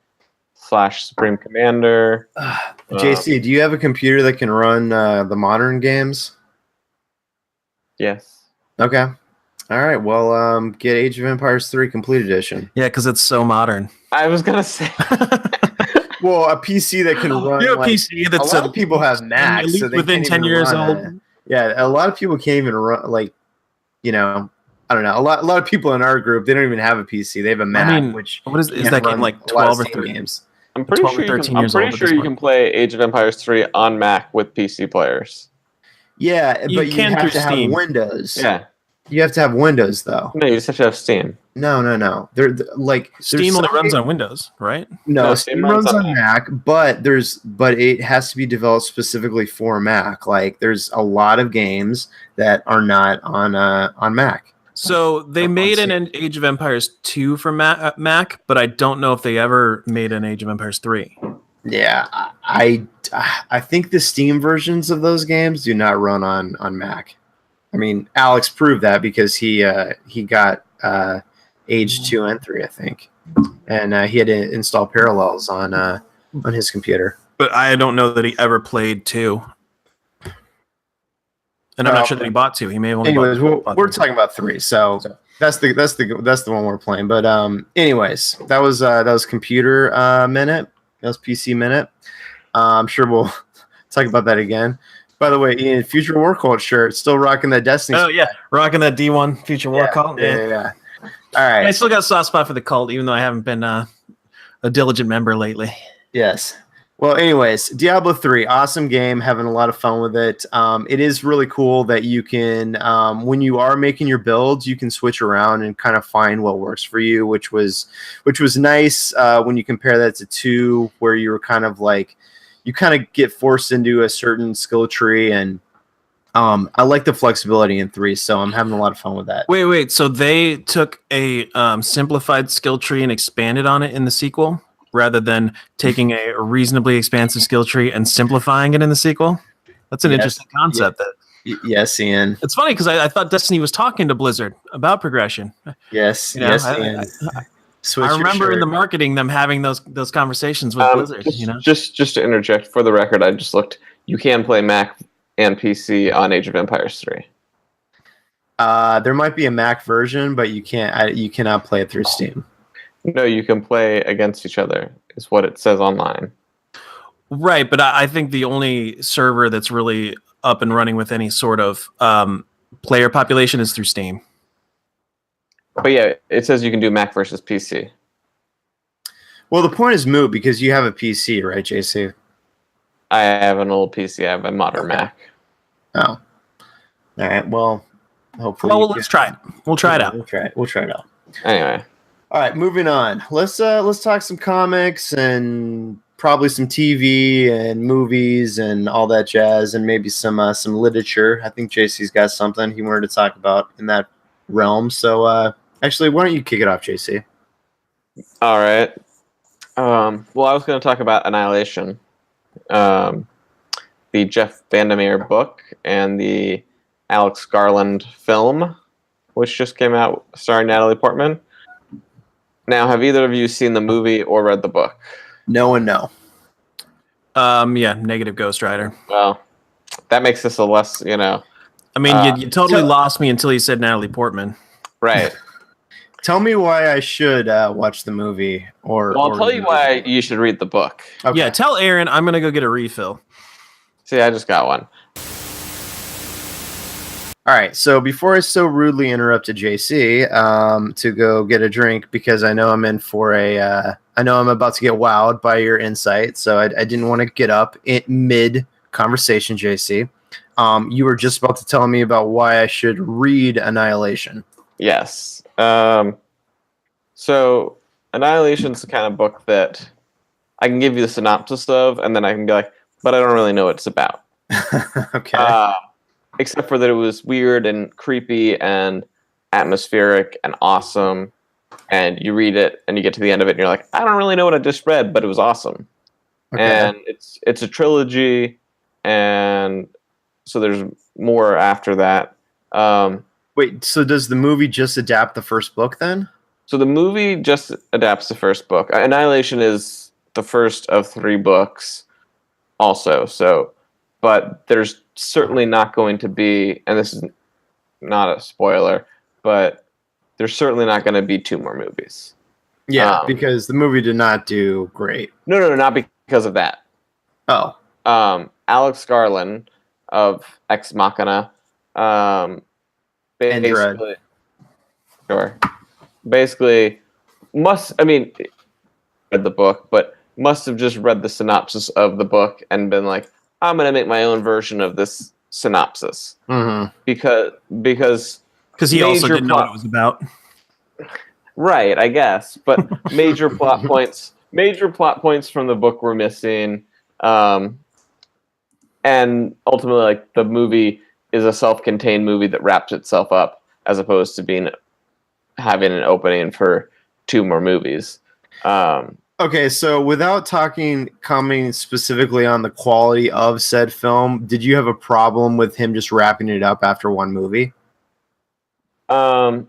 / Supreme Commander. JC, do you have a computer that can run the modern games? Yes. Okay. All right. Well, get Age of Empires 3 Complete Edition. Yeah, because it's so modern. I was gonna say. Well, a PC that can run. A PC that's a lot of people have Macs, so within 10 years old. Yeah, a lot of people can't even run. Like, I don't know. A lot of people in our group, they don't even have a PC. They have a Mac. Which what is that game, like 12 or 13 games? I'm pretty sure you can play Age of Empires 3 on Mac with PC players. Yeah, but you have to have Windows. Yeah. You have to have Windows, though. No, you just have to have Steam. No. They're like Steam only runs on Windows, right? No, Steam runs on Mac, but it has to be developed specifically for Mac. Like, there's a lot of games that are not on Mac. So they made an Age of Empires 2 for Mac, but I don't know if they ever made an Age of Empires 3. Yeah, I think the Steam versions of those games do not run on Mac. I mean, Alex proved that because he got Age 2 and 3, I think, and he had to install Parallels on his computer. But I don't know that he ever played 2. And I'm not sure that he bought 2. He may have only bought. We're talking about 3, so that's the one we're playing. But anyways, that was computer minute. That was PC minute. I'm sure we'll talk about that again. By the way, Ian, Future War Cult shirt, still rocking that Destiny. Oh yeah, rocking that D1 Future War Cult. Yeah. All right. I still got a soft spot for the cult, even though I haven't been a diligent member lately. Yes. Well, anyways, Diablo 3, awesome game, having a lot of fun with it. It is really cool that you can, when you are making your builds, you can switch around and kind of find what works for you, which was nice when you compare that to 2, where you were kind of like, you kind of get forced into a certain skill tree, and I like the flexibility in 3, so I'm having a lot of fun with that. Wait, so they took a simplified skill tree and expanded on it in the sequel? Rather than taking a reasonably expansive skill tree and simplifying it in the sequel? That's an interesting concept. Yes, Ian. It's funny because I thought Destiny was talking to Blizzard about progression. Yes, Ian. I remember in the marketing them having those conversations with Blizzard. Just to interject, for the record, I just looked. You can play Mac and PC on Age of Empires 3. There might be a Mac version, but you cannot play it through Steam. No, you can play against each other, is what it says online. Right, but I think the only server that's really up and running with any sort of player population is through Steam. But yeah, it says you can do Mac versus PC. Well, the point is moot because you have a PC, right, JC? I have an old PC. I have a modern Mac. Oh. All right, well, hopefully... Well, let's try it. We'll try it out. We'll try it out. Anyway. All right, moving on. Let's talk some comics and probably some TV and movies and all that jazz, and maybe some literature. I think JC's got something he wanted to talk about in that realm. So actually, why don't you kick it off, JC? All right. Well, I was going to talk about Annihilation, the Jeff Vandermeer book and the Alex Garland film, which just came out starring Natalie Portman. Now, have either of you seen the movie or read the book? No and no. Yeah, negative Ghost Rider. Well, that makes this a less, I mean, you totally lost me until you said Natalie Portman. Right. Tell me why I should watch the movie, Well, I'll tell you why you should read the book. Okay. Yeah, tell Aaron I'm going to go get a refill. See, I just got one. All right, so before I so rudely interrupted JC to go get a drink because I know I'm in for I know I'm about to get wowed by your insight, so I didn't want to get up in mid-conversation, JC. You were just about to tell me about why I should read Annihilation. Yes. So Annihilation's the kind of book that I can give you the synopsis of, and then I can be like, but I don't really know what it's about. Okay. Except for that it was weird and creepy and atmospheric and awesome. And you read it and you get to the end of it and you're like, I don't really know what I just read, but it was awesome. Okay. And it's a trilogy, and so there's more after that. Wait, so does the movie just adapt the first book then? So the movie just adapts the first book. Annihilation is the first of 3 books also. But there's certainly not going to be, and this is not a spoiler, but there's certainly not going to be 2 more movies. Yeah, because the movie did not do great. No, not because of that. Oh. Alex Garland of Ex Machina, basically, read the book, but must have just read the synopsis of the book and been like, I'm going to make my own version of this synopsis. Mm-hmm. Because he also didn't know what it was about. Right, I guess. But major plot points from the book were missing. And ultimately, like, the movie is a self-contained movie that wraps itself up. as opposed to having an opening for 2 more movies. Okay, so without commenting specifically on the quality of said film, did you have a problem with him just wrapping it up after 1 movie? I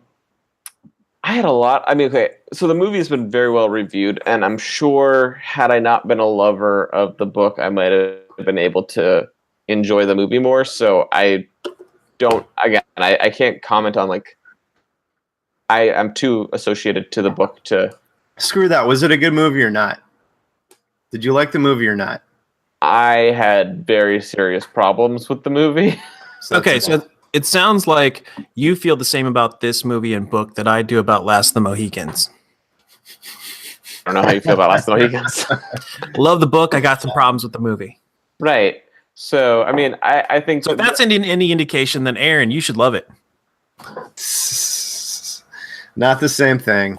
had a lot. I mean, okay, so the movie has been very well reviewed, and I'm sure had I not been a lover of the book, I might have been able to enjoy the movie more. So I can't comment on like. I'm too associated to the book to. Screw that. Was it a good movie or not? Did you like the movie or not? I had very serious problems with the movie. So it sounds like you feel the same about this movie and book that I do about Last of the Mohicans. I don't know how you feel about Last of the Mohicans. Love the book. I got some problems with the movie. Right. So, I mean, I think... So if that's any indication, then Aaron, you should love it. Not the same thing.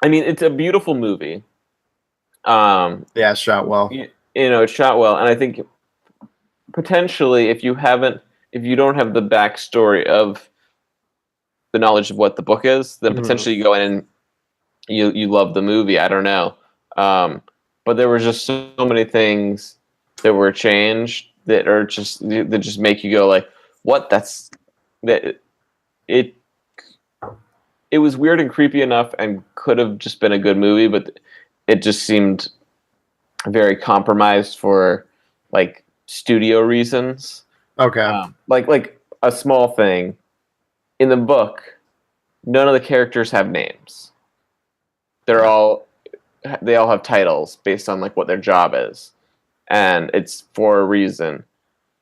I mean, it's a beautiful movie. Yeah, shot well. It's shot well, and I think potentially if you don't have the backstory of the knowledge of what the book is, then potentially you go in and you love the movie. I don't know, but there were just so many things that were changed that just make you go like, what? It was weird and creepy enough and could have just been a good movie, but it just seemed very compromised for like studio reasons. Okay. Like a small thing in the book, none of the characters have names. They all have titles based on like what their job is, and it's for a reason.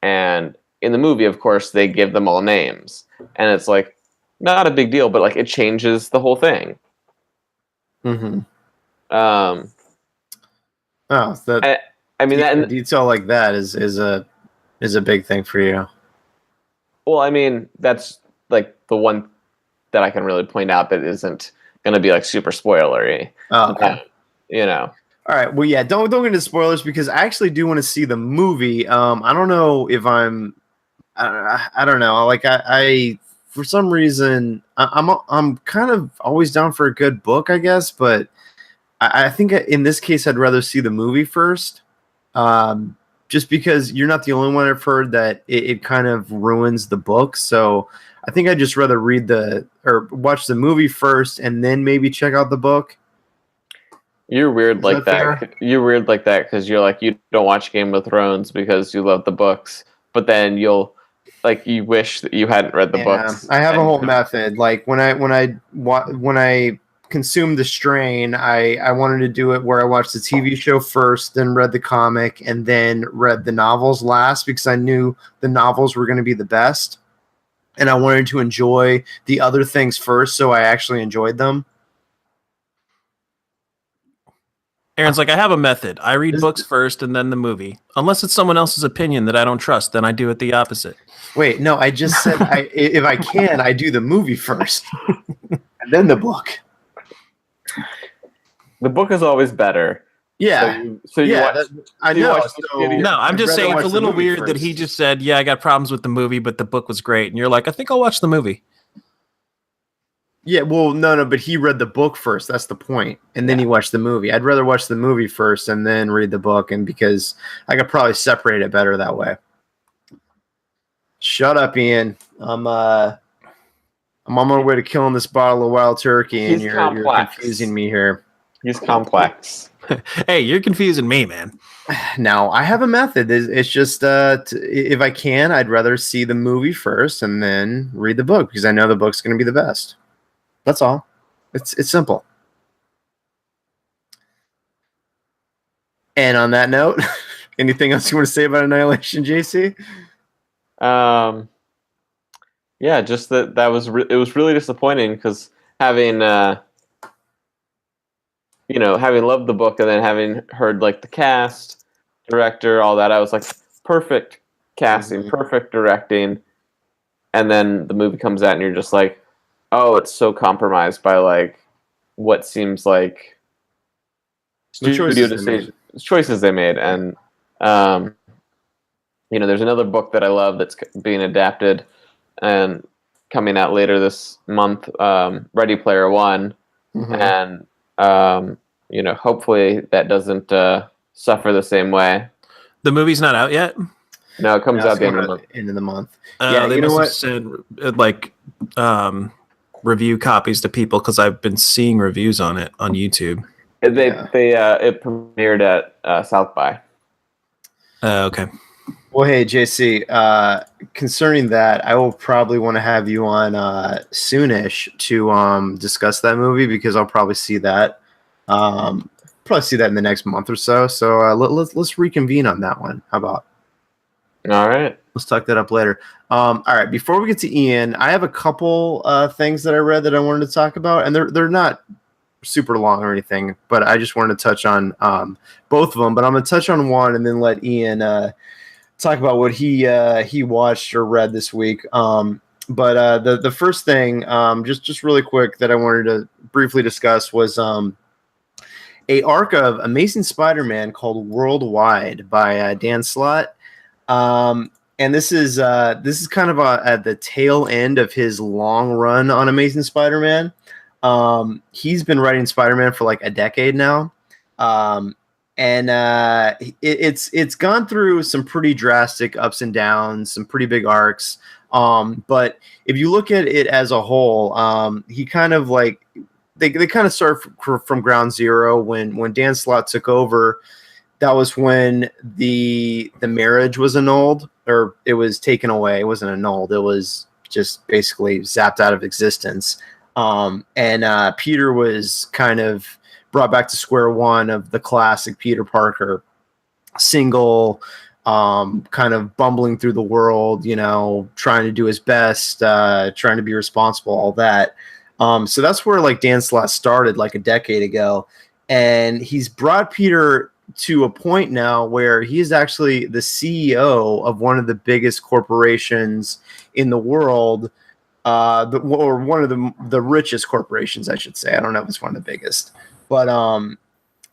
And in the movie, of course, they give them all names, and it's like not a big deal, but like it changes the whole thing. Mm-hmm. That detail like that is a big thing for you. Well, I mean, that's like the one that I can really point out that isn't going to be like super spoilery. Oh, okay. All right. Well, yeah. Don't get into spoilers because I actually do want to see the movie. I don't know if I don't know. Like I for some reason I'm kind of always down for a good book, I guess, but I think in this case I'd rather see the movie first. Just because you're not the only one I've heard that it kind of ruins the book. So I think I'd just rather watch the movie first and then maybe check out the book. You're weird like that. You're weird like that because you're like, you don't watch Game of Thrones because you love the books, but then you wish that you hadn't read the books. I have a whole method. Like when I consumed The Strain, I wanted to do it where I watched the TV show first, then read the comic, and then read the novels last because I knew the novels were going to be the best. And I wanted to enjoy the other things first, so I actually enjoyed them. Aaron's like, I have a method. I read books first and then the movie. Unless it's someone else's opinion that I don't trust, then I do it the opposite. Wait, no, I just said if I can, I do the movie first and then the book. The book is always better. Yeah. I know. No, I'm just saying it's a little weird that he just said, yeah, I got problems with the movie, but the book was great. And you're like, I think I'll watch the movie. Yeah, well, no, but he read the book first. That's the point. And then he watched the movie. I'd rather watch the movie first and then read the book, and because I could probably separate it better that way. Shut up, Ian. I'm on my way to killing this bottle of wild turkey, and you're confusing me here. He's complex. Hey, you're confusing me, man. Now, I have a method. It's just if I can, I'd rather see the movie first and then read the book because I know the book's going to be the best. That's all. It's simple. And on that note, anything else you want to say about Annihilation, JC? Yeah, just that was it was really disappointing because having having loved the book and then having heard like the cast, director, all that, I was like, perfect casting, perfect directing, and then the movie comes out and you're just like, oh, it's so compromised by like what seems like studio choices they made. And there's another book that I love that's being adapted and coming out later this month, Ready Player One, and hopefully that doesn't suffer the same way. The movie's not out yet? No, it comes out the end of the month. Yeah, they must have said like review copies to people because I've been seeing reviews on it on YouTube. It premiered at South by. Okay. Well, hey JC, concerning that, I will probably want to have you on soonish to discuss that movie because I'll probably see that. Probably see that in the next month or so. So let's reconvene on that one. How about? All right. Let's talk that up later. All right. Before we get to Ian, I have a couple things that I read that I wanted to talk about, and they're not super long or anything, but I just wanted to touch on both of them. But I'm going to touch on one and then let Ian talk about what he watched or read this week. But the first thing, just really quick, that I wanted to briefly discuss was a arc of Amazing Spider-Man called Worldwide by Dan Slott. And this is kind of at the tail end of his long run on Amazing Spider-Man. He's been writing Spider-Man for like a decade now. And it's gone through some pretty drastic ups and downs, some pretty big arcs. But if you look at it as a whole, he kind of like they kind of start from ground zero when Dan Slott took over. That was when the marriage was annulled, or it was taken away. It wasn't annulled. It was just basically zapped out of existence. And Peter was kind of brought back to square one of the classic Peter Parker, single, kind of bumbling through the world, trying to do his best, trying to be responsible, all that. So that's where like Dan Slott started like a decade ago. And he's brought Peter to a point now where he is actually the CEO of one of the biggest corporations in the world, or one of the richest corporations, I should say. I don't know if it's one of the biggest, but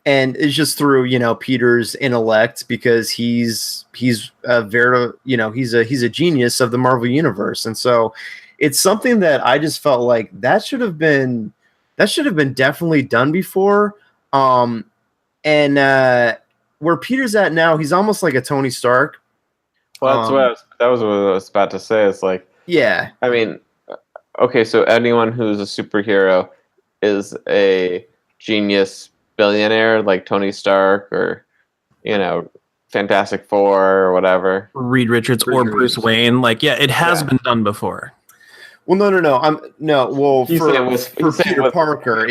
and it's just through Peter's intellect, because he's a he's a genius of the Marvel universe, and so it's something that I just felt like that should have been definitely done before. And where Peter's at now, he's almost like a Tony Stark. Well, that was what I was about to say. It's like, yeah. I mean, okay, so anyone who's a superhero is a genius billionaire, like Tony Stark or, Fantastic Four or whatever. Reed Richards or Bruce Wayne. Like, yeah, it has been done before. Well, no. Well, for Peter Parker,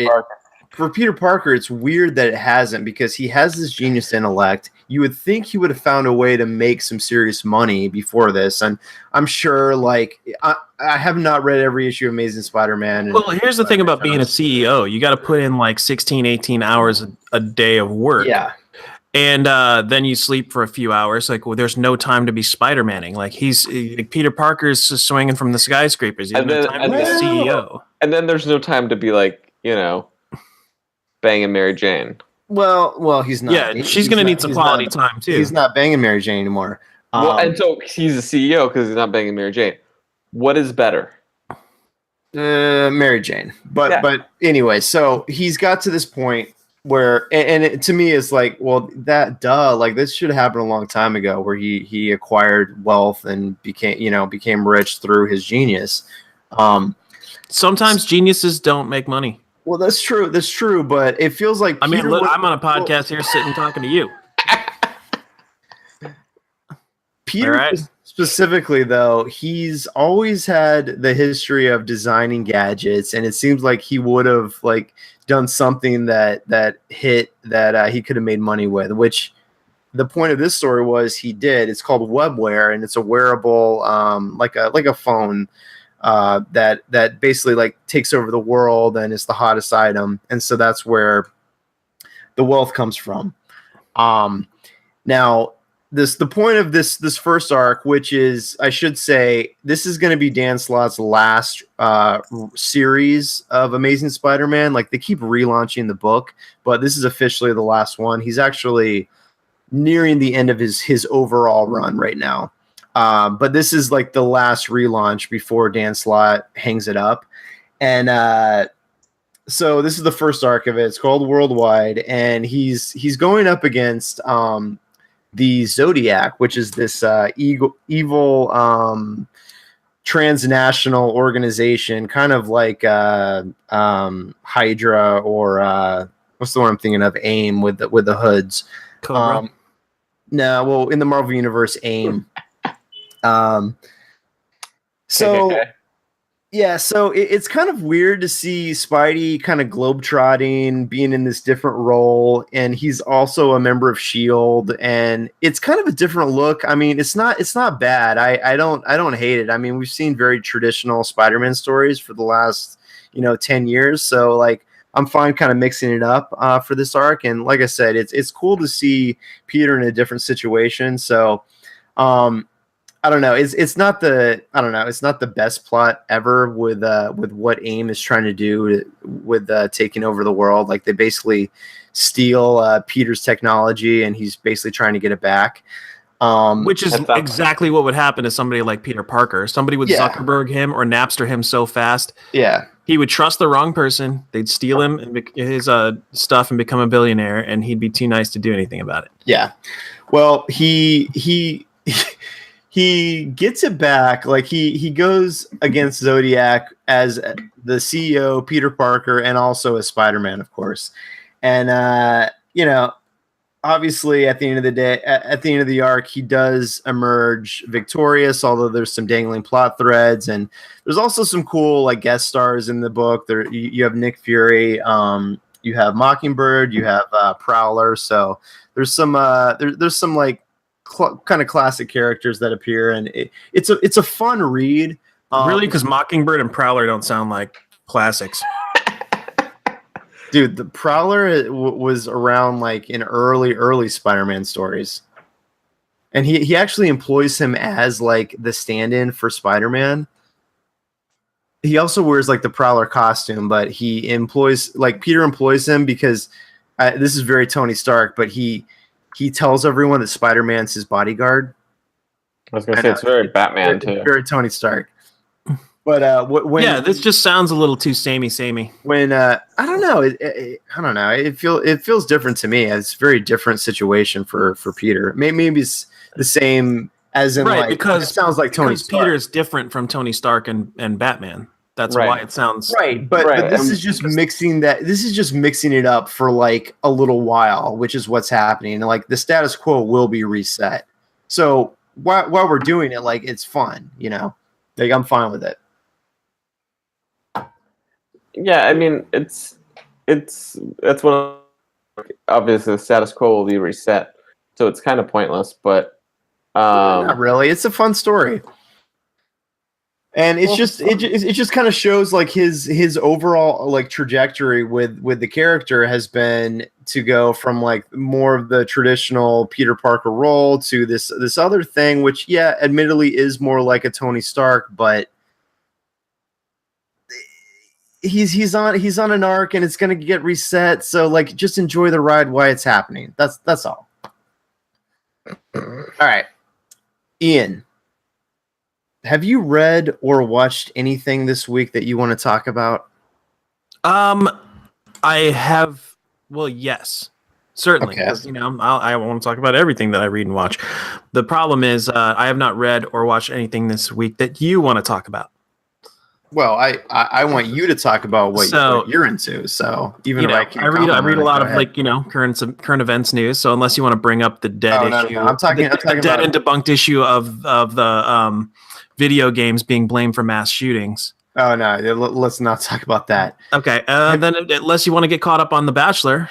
for Peter Parker, it's weird that it hasn't, because he has this genius intellect. You would think he would have found a way to make some serious money before this. And I'm sure, like, I have not read every issue of Amazing Spider-Man. Well, here's the thing about being a CEO. You got to put in like 16, 18 hours a day of work. Yeah. And then you sleep for a few hours. Like, well, there's no time to be Spider-Manning. Like, Peter Parker's just swinging from the skyscrapers. There's no time to be CEO. And then there's no time to be like, banging Mary Jane. Well, he's not. Yeah, she's going to need some quality time too. He's not banging Mary Jane anymore. And so he's a CEO because he's not banging Mary Jane. What is better? Mary Jane. But anyway, so he's got to this point where, and it, to me, is like, well, like this should have happened a long time ago, where he acquired wealth and became rich through his genius. Sometimes geniuses don't make money. Well, that's true, but it feels like I'm on a podcast here sitting talking to you. Peter specifically, though, he's always had the history of designing gadgets, and it seems like he would have like done something that he could have made money with, which the point of this story was he did. It's called Webware, and it's a wearable, like a phone, that basically like takes over the world and is the hottest item. And so that's where the wealth comes from. Now the point of this first arc, which is, I should say, this is going to be Dan Slott's last series of Amazing Spider-Man. Like, they keep relaunching the book, but this is officially the last one. He's actually nearing the end of his overall run right now. But this is like the last relaunch before Dan Slott hangs it up. And so this is the first arc of it. It's called Worldwide, and he's going up against the Zodiac, which is this evil transnational organization, kind of like Hydra or what's the one I'm thinking of? AIM with the hoods. Cobra? No, well, in the Marvel universe, AIM. So yeah, so it's kind of weird to see Spidey kind of globetrotting, being in this different role, and he's also a member of S.H.I.E.L.D., and it's kind of a different look. I mean, it's not bad. I don't hate it. I mean, we've seen very traditional Spider-Man stories for the last 10 years, so like I'm fine kind of mixing it up for this arc. And like I said, it's cool to see Peter in a different situation. So I don't know. It's not the best plot ever with what AIM is trying to do with taking over the world. Like they basically steal Peter's technology, and he's basically trying to get it back. Which is exactly what would happen to somebody like Peter Parker. Somebody would Zuckerberg him or Napster him so fast. Yeah. He would trust the wrong person. They'd steal him and his stuff and become a billionaire, and he'd be too nice to do anything about it. Yeah. Well, he gets it back. Like he goes against Zodiac as the CEO, Peter Parker, and also as Spider-Man, of course. And obviously at the end of the day, at the end of the arc, he does emerge victorious, although there's some dangling plot threads, and there's also some cool like guest stars in the book. There you have Nick Fury, you have Mockingbird, you have Prowler. So there's some there's some like kind of classic characters that appear, and it's a fun read. Really, because Mockingbird and Prowler don't sound like classics. Dude, the Prowler was around like in early Spider-Man stories, and he actually employs him as like the stand-in for Spider-Man. He also wears like the Prowler costume, but Peter employs him because this is very Tony Stark, but he tells everyone that Spider-Man's his bodyguard. I was going to say, it's very Batman, too. Very Tony Stark. But when this just sounds a little too samey. When I don't know, I don't know. It feels different to me. It's a very different situation for Peter. Maybe it's the same as in right, like because it sounds like Tony Stark. Peter is different from Tony Stark and Batman. That's why it sounds right. But this is just mixing that. This is just mixing it up for like a little while, which is what's happening. And like the status quo will be reset. So while we're doing it, like it's fun, Like I'm fine with it. Yeah, I mean it's one of, obviously the status quo will be reset, so it's kind of pointless. But not really. It's a fun story. And it just kind of shows like his overall like trajectory with the character has been to go from like more of the traditional Peter Parker role to this other thing, which admittedly is more like a Tony Stark, but he's on an arc and it's gonna get reset. So like just enjoy the ride while it's happening. That's all. All right, Ian. Have you read or watched anything this week that you want to talk about? I have. Well, yes, certainly. Because I want to talk about everything that I read and watch. The problem is, I have not read or watched anything this week that you want to talk about. Well, I want you to talk about what you're into. So even if I can't, I read a lot of like current events news. So unless you want to bring up the dead issue, I'm talking dead and debunked issue of the video games being blamed for mass shootings. Oh no, let's not talk about that. Okay, then unless you want to get caught up on The Bachelor.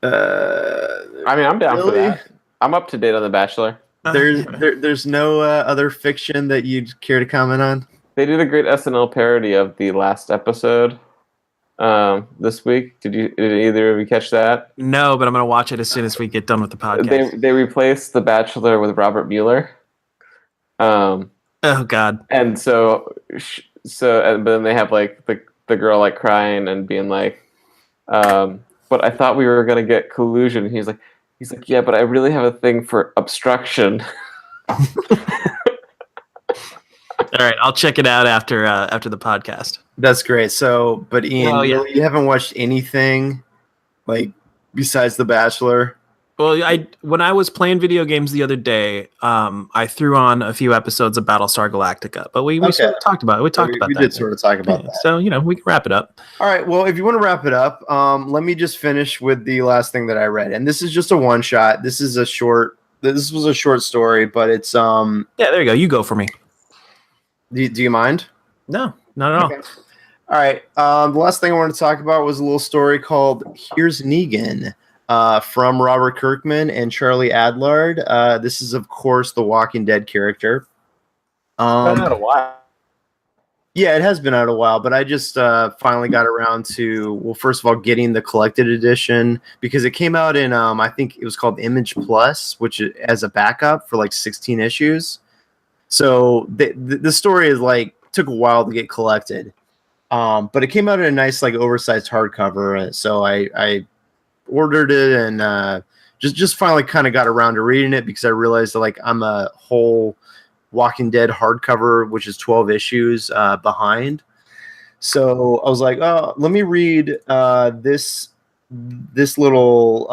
I mean, I'm down for that. I'm up to date on The Bachelor. There's no other fiction that you'd care to comment on? They did a great SNL parody of the last episode this week. Did either of you catch that? No, but I'm going to watch it as soon as we get done with the podcast. They replaced The Bachelor with Robert Mueller. Oh God! And but then they have like the girl like crying and being like, "But I thought we were gonna get collusion." He's like, yeah, but I really have a thing for obstruction. right, I'll check it out after the podcast. That's great. So, but Ian, you haven't watched anything like besides The Bachelor? Well, when I was playing video games the other day, I threw on a few episodes of Battlestar Galactica, but we sort of talked about it. We did sort of talk about that. So, we can wrap it up. All right. Well, if you want to wrap it up, let me just finish with the last thing that I read. And this is just a one shot. This was a short story, but it's Yeah, there you go. You go for me. Do you mind? No, not at all. Okay. All right. The last thing I wanted to talk about was a little story called "Here's Negan." From Robert Kirkman and Charlie Adlard. This is, of course, the Walking Dead character. Been out a while. Yeah, it has been out a while, but I just finally got around to, well, first of all, getting the collected edition because it came out in, I think it was called Image Plus, which is as a backup for like 16 issues. So the story is like took a while to get collected, but it came out in a nice like oversized hardcover. So I ordered it and just finally kind of got around to reading it because I realized that like I'm a whole Walking Dead hardcover, which is 12 issues behind. So I was like, oh, let me read this little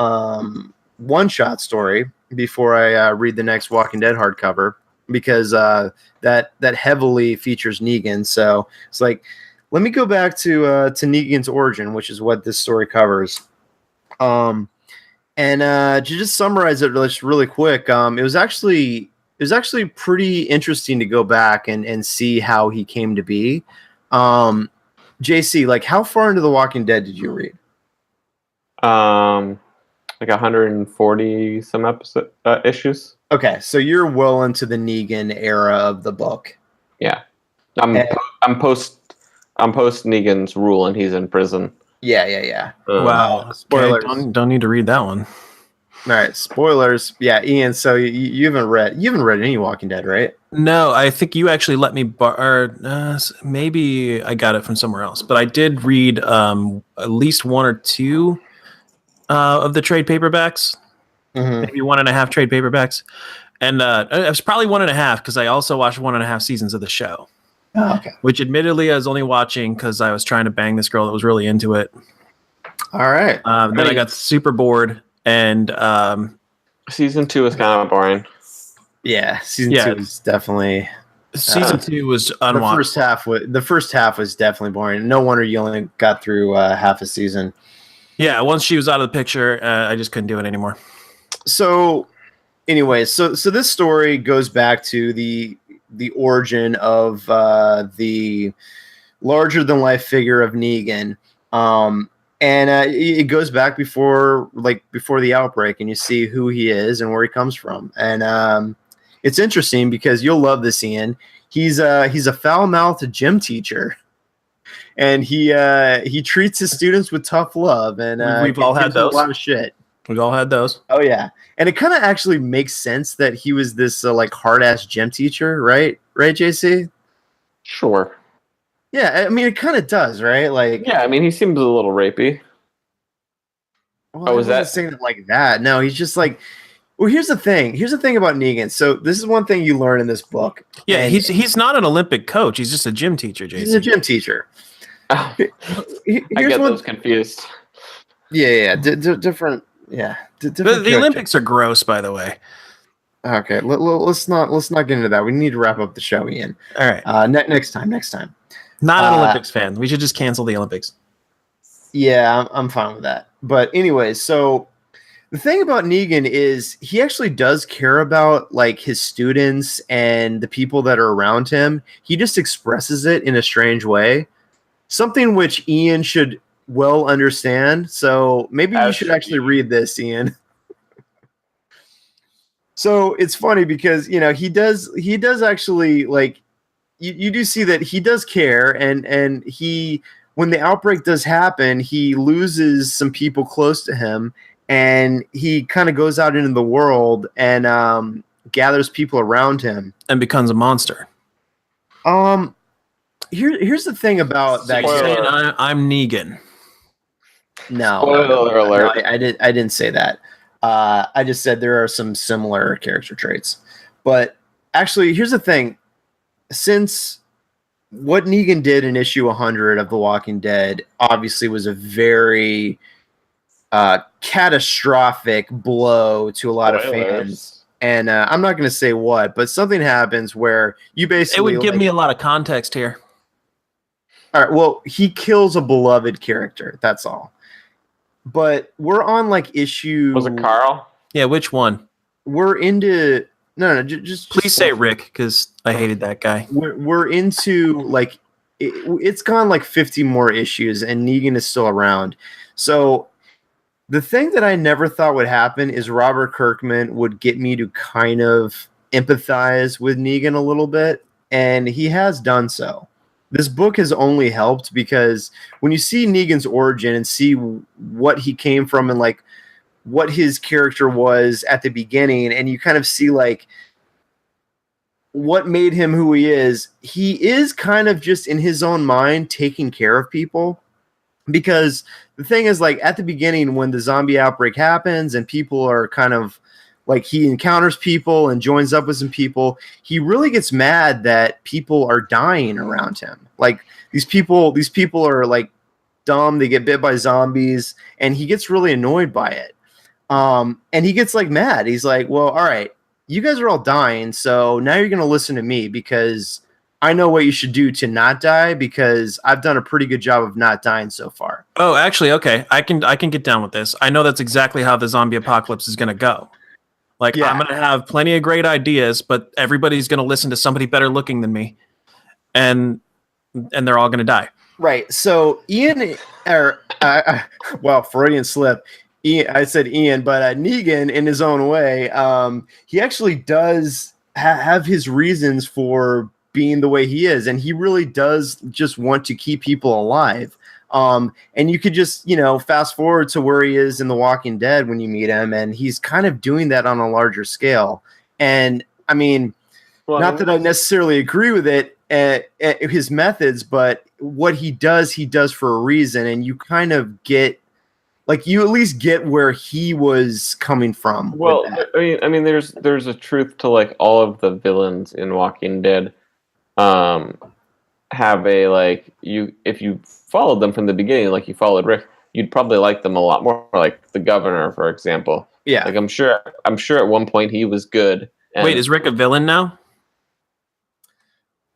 one-shot story before I read the next Walking Dead hardcover because that heavily features Negan. So it's like, let me go back to Negan's origin, which is what this story covers. And to just summarize it really quick, it was actually pretty interesting to go back and see how he came to be. JC, like how far into The Walking Dead did you read? Like 140 some issues. Okay, so you're well into the Negan era of the book. Yeah, I'm post Negan's rule, and he's in prison. Yeah. Wow. Spoilers. Okay, don't need to read that one. All right, spoilers. Yeah, Ian. So you haven't read any Walking Dead, right? No, I think you actually let me maybe I got it from somewhere else, but I did read at least one or two of the trade paperbacks, maybe 1.5 trade paperbacks, and it was probably 1.5 because I also watched 1.5 seasons of the show. Oh, okay. Which admittedly I was only watching because I was trying to bang this girl that was really into it. All right. Then I got super bored, and season 2 was kind of boring. Yeah, season 2 was definitely. Season 2 was unwatchable. The first half was definitely boring. No wonder you only got through half a season. Yeah, once she was out of the picture, I just couldn't do it anymore. So, anyway, so this story goes back to the origin of the larger than life figure of Negan, and it goes back before the outbreak, and you see who he is and where he comes from, and it's interesting because you'll love this, Ian. He's a foul-mouthed gym teacher, and he treats his students with tough love, and we've all had those. A lot of shit. We've all had those. Oh yeah. And it kind of actually makes sense that he was this like hard-ass gym teacher, right? Right, JC? Sure. Yeah, I mean, it kind of does, right? Like, yeah, I mean, he seems a little rapey. Well, was that saying it like that? No, he's just like. Well, here's the thing. Here's the thing about Negan. So this is one thing you learn in this book. Yeah, he's not an Olympic coach. He's just a gym teacher, JC. He's a gym teacher. I get those confused. Yeah, different. Yeah, the Olympics are gross, by the way. Okay, let's not get into that. We need to wrap up the show, Ian. All right. Next time. Not an Olympics fan. We should just cancel the Olympics. Yeah, I'm fine with that. But anyways, so the thing about Negan is he actually does care about like his students and the people that are around him. He just expresses it in a strange way, something which Ian should well understand. So maybe you should actually read this, Ian. So it's funny because he does actually like you do see that he does care, and he, when the outbreak does happen, he loses some people close to him, and he kind of goes out into the world and gathers people around him and becomes a monster. Here's the thing about that. I'm Negan. No, Spoiler alert. I didn't say that. I just said there are some similar character traits. But actually, here's the thing. since what Negan did in issue 100 of The Walking Dead obviously was a very catastrophic blow to a lot of fans. And I'm not going to say what, but something happens where you basically... It would give me a lot of context here. All right, well, he kills a beloved character. That's all. But we're on like issue... Was it Carl? Yeah, which one? We're into... No, just please say Rick, because I hated that guy. We're into like... It's gone like 50 more issues, and Negan is still around. So... The thing that I never thought would happen is Robert Kirkman would get me to kind of empathize with Negan a little bit, and he has done so. This book has only helped because when you see Negan's origin and see what he came from and like what his character was at the beginning, and you kind of see like what made him who he is kind of just in his own mind taking care of people. Because the thing is, like, at the beginning, when the zombie outbreak happens and people are kind of like, he encounters people and joins up with some people, he really gets mad that people are dying around him. Like, these people are like dumb. They get bit by zombies, and he gets really annoyed by it. And he gets like mad. He's like, well, all right, you guys are all dying, so now you're going to listen to me because I know what you should do to not die, because I've done a pretty good job of not dying so far. Oh, actually, okay. I can get down with this. I know that's exactly how the zombie apocalypse is going to go. Like, yeah. I'm going to have plenty of great ideas, but everybody's going to listen to somebody better looking than me, and they're all going to die. Right. So Ian, well, Freudian slip. I said Ian, but Negan, in his own way, he actually does have his reasons for being the way he is, and he really does just want to keep people alive. And you could just, fast forward to where he is in The Walking Dead when you meet him, and he's kind of doing that on a larger scale. And I mean, not that I necessarily agree with it, his methods, but what he does for a reason, and you kind of get, like, you at least get where he was coming from. Well, I mean, there's a truth to like all of the villains in Walking Dead. Have a like if you followed them from the beginning, like you followed Rick, you'd probably like them a lot more. Like the governor, for example. Yeah. Like I'm sure at one point he was good. Wait, is Rick a villain now?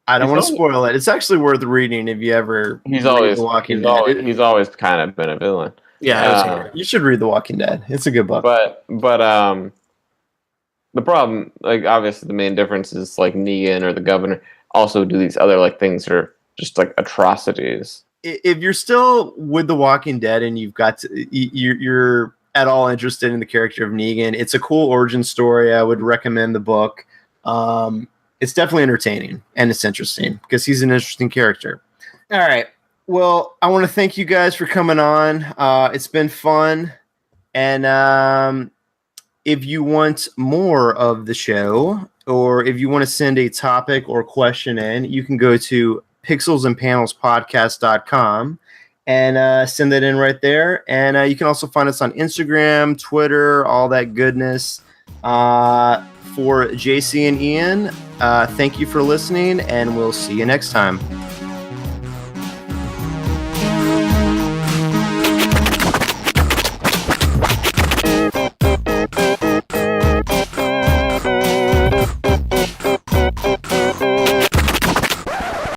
I don't want to spoil it. It's actually worth reading if you ever. He's always kind of been a villain. Yeah, you should read The Walking Dead. It's a good book. But the problem, like obviously the main difference is like Negan or the governor also do these other like things that are just like atrocities. If you're still with The Walking Dead and you're at all interested in the character of Negan, it's a cool origin story. I would recommend the book. It's definitely entertaining and it's interesting because he's an interesting character. All right. Well, I want to thank you guys for coming on. It's been fun. And if you want more of the show, or if you want to send a topic or question in, you can go to pixelsandpanelspodcast.com and send that in right there. And you can also find us on Instagram, Twitter, all that goodness. For JC and Ian, thank you for listening, and we'll see you next time.